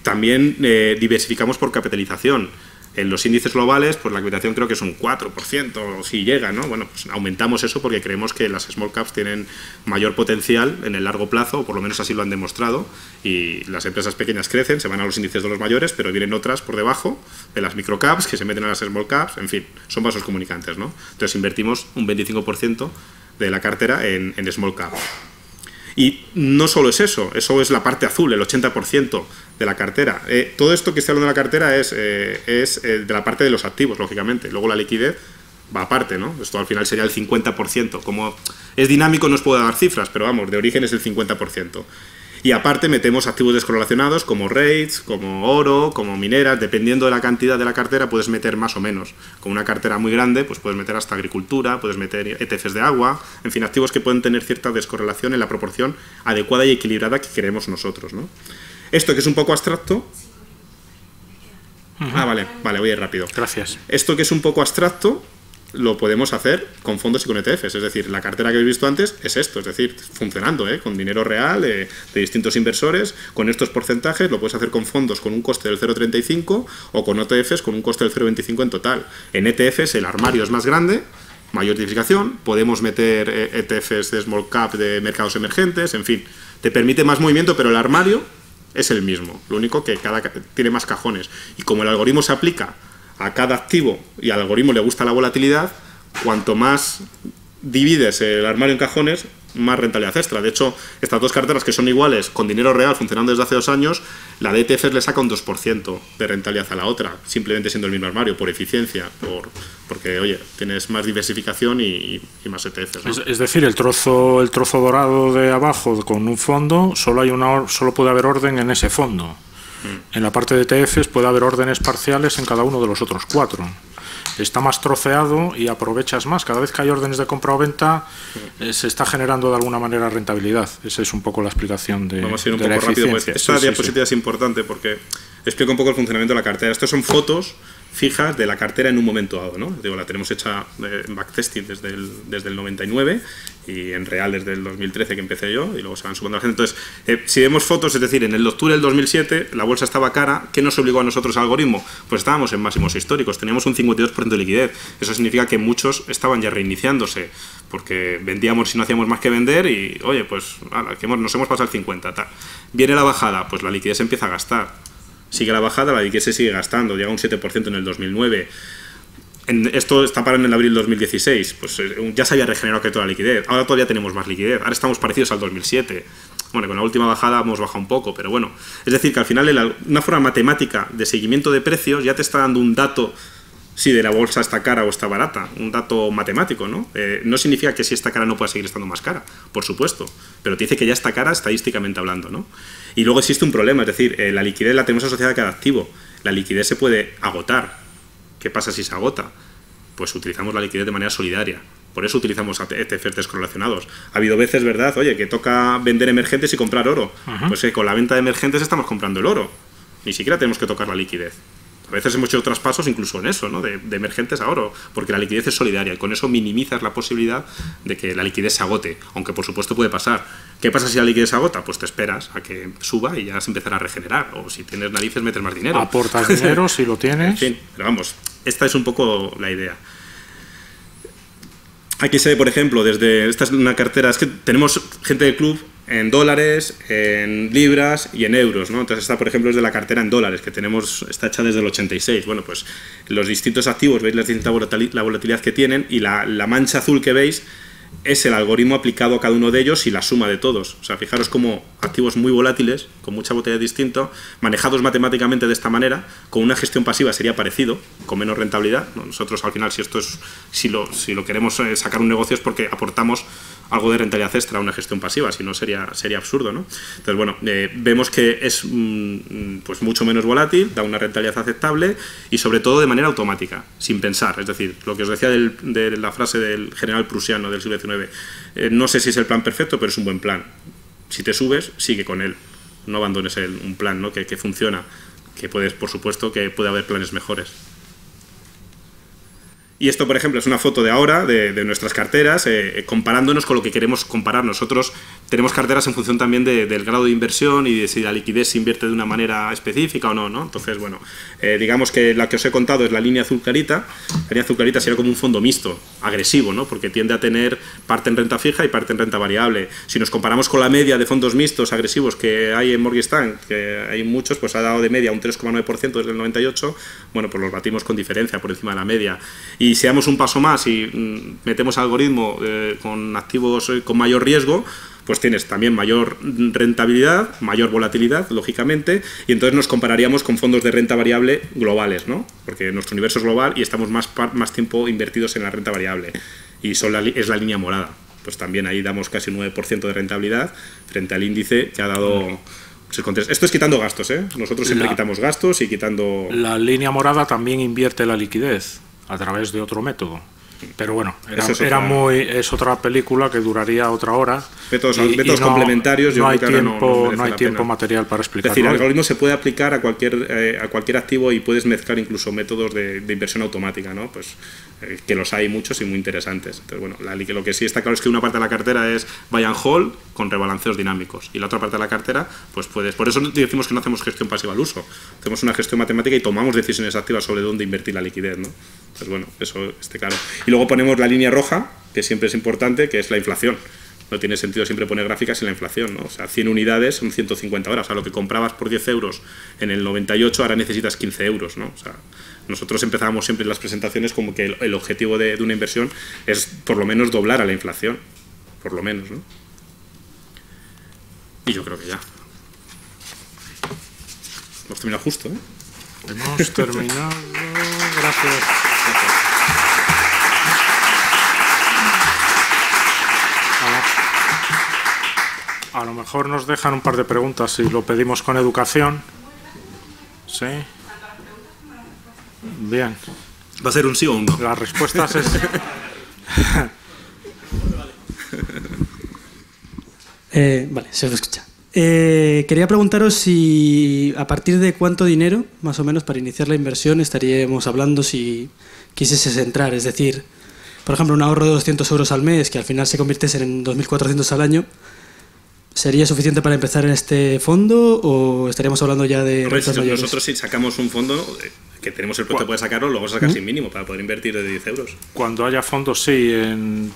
Speaker 3: también diversificamos por capitalización. En los índices globales, pues la capitalización creo que es un 4%, si llega, ¿no? Bueno, pues aumentamos eso porque creemos que las small caps tienen mayor potencial en el largo plazo, o por lo menos así lo han demostrado, y las empresas pequeñas crecen, se van a los índices de los mayores, pero vienen otras por debajo de las microcaps que se meten a las small caps, en fin, son vasos comunicantes, ¿no? Entonces invertimos un 25% de la cartera en small caps. Y no solo es eso es la parte azul, el 80% de la cartera. Todo esto que estoy hablando de la cartera es de la parte de los activos, lógicamente. Luego la liquidez va aparte, ¿no? Esto al final sería el 50%. Como es dinámico no os puedo dar cifras, pero vamos, de origen es el 50%. Y aparte metemos activos descorrelacionados como rates, como oro, como mineras, dependiendo de la cantidad de la cartera puedes meter más o menos. Con una cartera muy grande pues puedes meter hasta agricultura, puedes meter ETFs de agua, en fin, activos que pueden tener cierta descorrelación en la proporción adecuada y equilibrada que queremos nosotros, ¿no? Esto que es un poco abstracto... Vale, voy a ir rápido.
Speaker 2: Gracias.
Speaker 3: Esto que es un poco abstracto lo podemos hacer con fondos y con ETFs, es decir, la cartera que habéis visto antes es esto, es decir, funcionando, con dinero real de distintos inversores, con estos porcentajes, lo puedes hacer con fondos con un coste del 0,35 o con ETFs con un coste del 0,25 en total. En ETFs el armario es más grande, mayor diversificación, podemos meter ETFs de small cap de mercados emergentes, en fin, te permite más movimiento, pero el armario es el mismo, lo único que tiene más cajones. Y como el algoritmo se aplica a cada activo y al algoritmo le gusta la volatilidad, cuanto más divides el armario en cajones, más rentabilidad extra. De hecho, estas dos carteras que son iguales, con dinero real, funcionando desde hace 2 años, la de ETFs le saca un 2% de rentabilidad a la otra, simplemente siendo el mismo armario, por eficiencia, porque, oye, tienes más diversificación y más ETFs, ¿no?
Speaker 2: Es decir, el trozo dorado de abajo con un fondo, solo puede haber orden en ese fondo. En la parte de ETFs puede haber órdenes parciales en cada uno de los otros 4. Está más troceado y aprovechas más. Cada vez que hay órdenes de compra o venta, se está generando de alguna manera rentabilidad. Esa es un poco la explicación de
Speaker 3: Vamos a ir un poco rápido. Pues esta diapositiva es importante porque explica un poco el funcionamiento de la cartera. Estos son fotos fijas de la cartera en un momento dado, ¿no? Digo, la tenemos hecha en backtesting desde el 99 y en real desde el 2013 que empecé yo, y luego se van sumando la gente. Entonces, si vemos fotos, es decir, en el octubre del 2007 la bolsa estaba cara, ¿qué nos obligó a nosotros al algoritmo? Pues estábamos en máximos históricos, teníamos un 52% de liquidez. Eso significa que muchos estaban ya reiniciándose, porque vendíamos y no hacíamos más que vender y, oye, pues nos hemos pasado el 50%. Tal. Viene la bajada, pues la liquidez se empieza a gastar. Sigue la bajada, la liquidez se sigue gastando, llega a un 7% en el 2009. Esto está parando en abril del 2016, pues ya se había regenerado que toda la liquidez. Ahora todavía tenemos más liquidez, ahora estamos parecidos al 2007. Bueno, con la última bajada hemos bajado un poco, pero bueno. Es decir, que al final una forma matemática de seguimiento de precios ya te está dando un dato si de la bolsa está cara o está barata, un dato matemático, ¿no? No significa que si está cara no pueda seguir estando más cara, por supuesto, pero te dice que ya está cara estadísticamente hablando, ¿no? Y luego existe un problema, es decir, la liquidez la tenemos asociada a cada activo, la liquidez se puede agotar. ¿Qué pasa si se agota? Pues utilizamos la liquidez de manera solidaria. Por eso utilizamos ETFs descorrelacionados. Ha habido veces, ¿verdad? Oye, que toca vender emergentes y comprar oro. Pues con la venta de emergentes estamos comprando el oro. Ni siquiera tenemos que tocar la liquidez. A veces hemos hecho traspasos incluso en eso, ¿no? De emergentes a oro, porque la liquidez es solidaria y con eso minimizas la posibilidad de que la liquidez se agote, aunque por supuesto puede pasar. ¿Qué pasa si la liquidez se agota? Pues te esperas a que suba y ya se empezará a regenerar, o si tienes narices metes más dinero.
Speaker 2: Aportas dinero si lo tienes.
Speaker 3: En fin, pero vamos, esta es un poco la idea. Aquí se ve, por ejemplo, esta es una cartera, es que tenemos gente del club en dólares, en libras y en euros, ¿no? Entonces esta, por ejemplo, es de la cartera en dólares, que está hecha desde el 86. Bueno, pues los distintos activos, veis la volatilidad que tienen, y la mancha azul que veis es el algoritmo aplicado a cada uno de ellos y la suma de todos. O sea, fijaros como activos muy volátiles, con mucha volatilidad distinta, manejados matemáticamente de esta manera, con una gestión pasiva sería parecido, con menos rentabilidad. Nosotros al final, si lo queremos sacar un negocio es porque aportamos algo de rentabilidad extra a una gestión pasiva, si no sería absurdo, ¿no? Entonces, bueno, vemos que es pues mucho menos volátil, da una rentabilidad aceptable y sobre todo de manera automática, sin pensar. Es decir, lo que os decía de la frase del general prusiano del siglo XIX, no sé si es el plan perfecto, pero es un buen plan. Si te subes, sigue con él, no abandones un plan, ¿no? que funciona, que puedes, por supuesto, que puede haber planes mejores. Y esto, por ejemplo, es una foto de ahora, de nuestras carteras, comparándonos con lo que queremos comparar. Nosotros tenemos carteras en función también del grado de inversión y de si la liquidez se invierte de una manera específica o no, ¿no? Entonces, bueno, digamos que la que os he contado es la línea azul clarita. La línea azul clarita sería como un fondo mixto, agresivo, ¿no? Porque tiende a tener parte en renta fija y parte en renta variable. Si nos comparamos con la media de fondos mixtos agresivos que hay en Morgan Stanley, que hay muchos, pues ha dado de media un 3,9% desde el 98, bueno, pues los batimos con diferencia por encima de la media. Y si damos un paso más y metemos algoritmo con activos con mayor riesgo, pues tienes también mayor rentabilidad, mayor volatilidad, lógicamente, y entonces nos compararíamos con fondos de renta variable globales, ¿no? Porque nuestro universo es global y estamos más tiempo invertidos en la renta variable, y es la línea morada. Pues también ahí damos casi un 9% de rentabilidad frente al índice que ha dado... Esto es quitando gastos, ¿eh? Nosotros siempre quitamos gastos y quitando...
Speaker 2: La línea morada también invierte la liquidez a través de otro método. Pero bueno, es otra película que duraría otra hora.
Speaker 3: Métodos complementarios.
Speaker 2: No hay tiempo material para explicarlo.
Speaker 3: Es decir, el algoritmo se puede aplicar a cualquier activo y puedes mezclar incluso métodos de inversión automática, ¿no? Pues que los hay muchos y muy interesantes. Entonces, bueno, lo que sí está claro es que una parte de la cartera es buy and hold con rebalanceos dinámicos, y la otra parte de la cartera, pues puedes... Por eso decimos que no hacemos gestión pasiva al uso. Hacemos una gestión matemática y tomamos decisiones activas sobre dónde invertir la liquidez, ¿no? Entonces, bueno, eso esté claro. Y luego ponemos la línea roja, que siempre es importante, que es la inflación. No tiene sentido siempre poner gráficas en la inflación, ¿no? O sea, 100 unidades son 150 horas. O sea, lo que comprabas por 10 euros en el 98, ahora necesitas 15 euros, ¿no? O sea, nosotros empezábamos siempre en las presentaciones como que el objetivo de una inversión es por lo menos doblar a la inflación. Por lo menos, ¿no? Y yo creo que ya. Hemos terminado justo, ¿eh?
Speaker 2: Hemos terminado. Gracias. A lo mejor nos dejan un par de preguntas si lo pedimos con educación. ¿Sí? Bien.
Speaker 3: ¿Va a ser un sí o un no?
Speaker 2: Las respuestas es...
Speaker 8: Vale, se os escucha. Quería preguntaros si a partir de cuánto dinero, más o menos, para iniciar la inversión estaríamos hablando si quisieses entrar. Es decir, por ejemplo, un ahorro de 200 euros al mes, que al final se convirtiese en 2.400 al año, ¿sería suficiente para empezar en este fondo o estaríamos hablando ya de rentas mayores?
Speaker 3: Nosotros si sacamos un fondo que tenemos el proyecto de poder sacarlo, lo vamos a sacar sin mínimo para poder invertir de 10 euros.
Speaker 2: Cuando haya fondos, sí.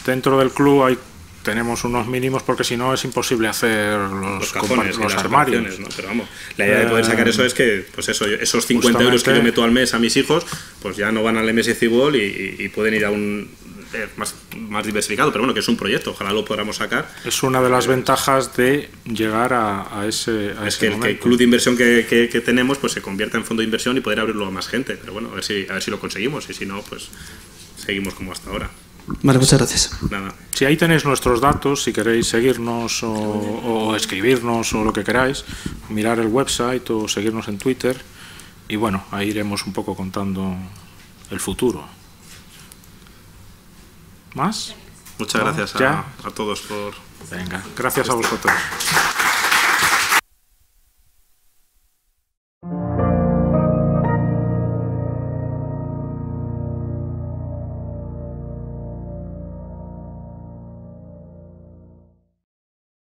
Speaker 2: Dentro del club tenemos unos mínimos porque si no es imposible hacer los cajones, los armarios,
Speaker 3: ¿no? Pero vamos, la idea de poder sacar eso es que pues esos 50 euros que yo meto al mes a mis hijos, pues ya no van al MSCI World y pueden ir a un más diversificado, pero bueno, que es un proyecto, ojalá lo podamos sacar.
Speaker 2: Es una de las ventajas de llegar a ese momento.
Speaker 3: El club de inversión que tenemos pues se convierta en fondo de inversión y poder abrirlo a más gente, pero bueno, a ver si lo conseguimos, y si no, pues seguimos como hasta ahora.
Speaker 8: Vale, muchas gracias.
Speaker 3: Nada.
Speaker 2: Si ahí tenéis nuestros datos, si queréis seguirnos o escribirnos o lo que queráis, mirar el website o seguirnos en Twitter, y bueno, ahí iremos un poco contando el futuro. ¿Más?
Speaker 3: Muchas gracias a todos por...
Speaker 2: Venga, gracias a vosotros.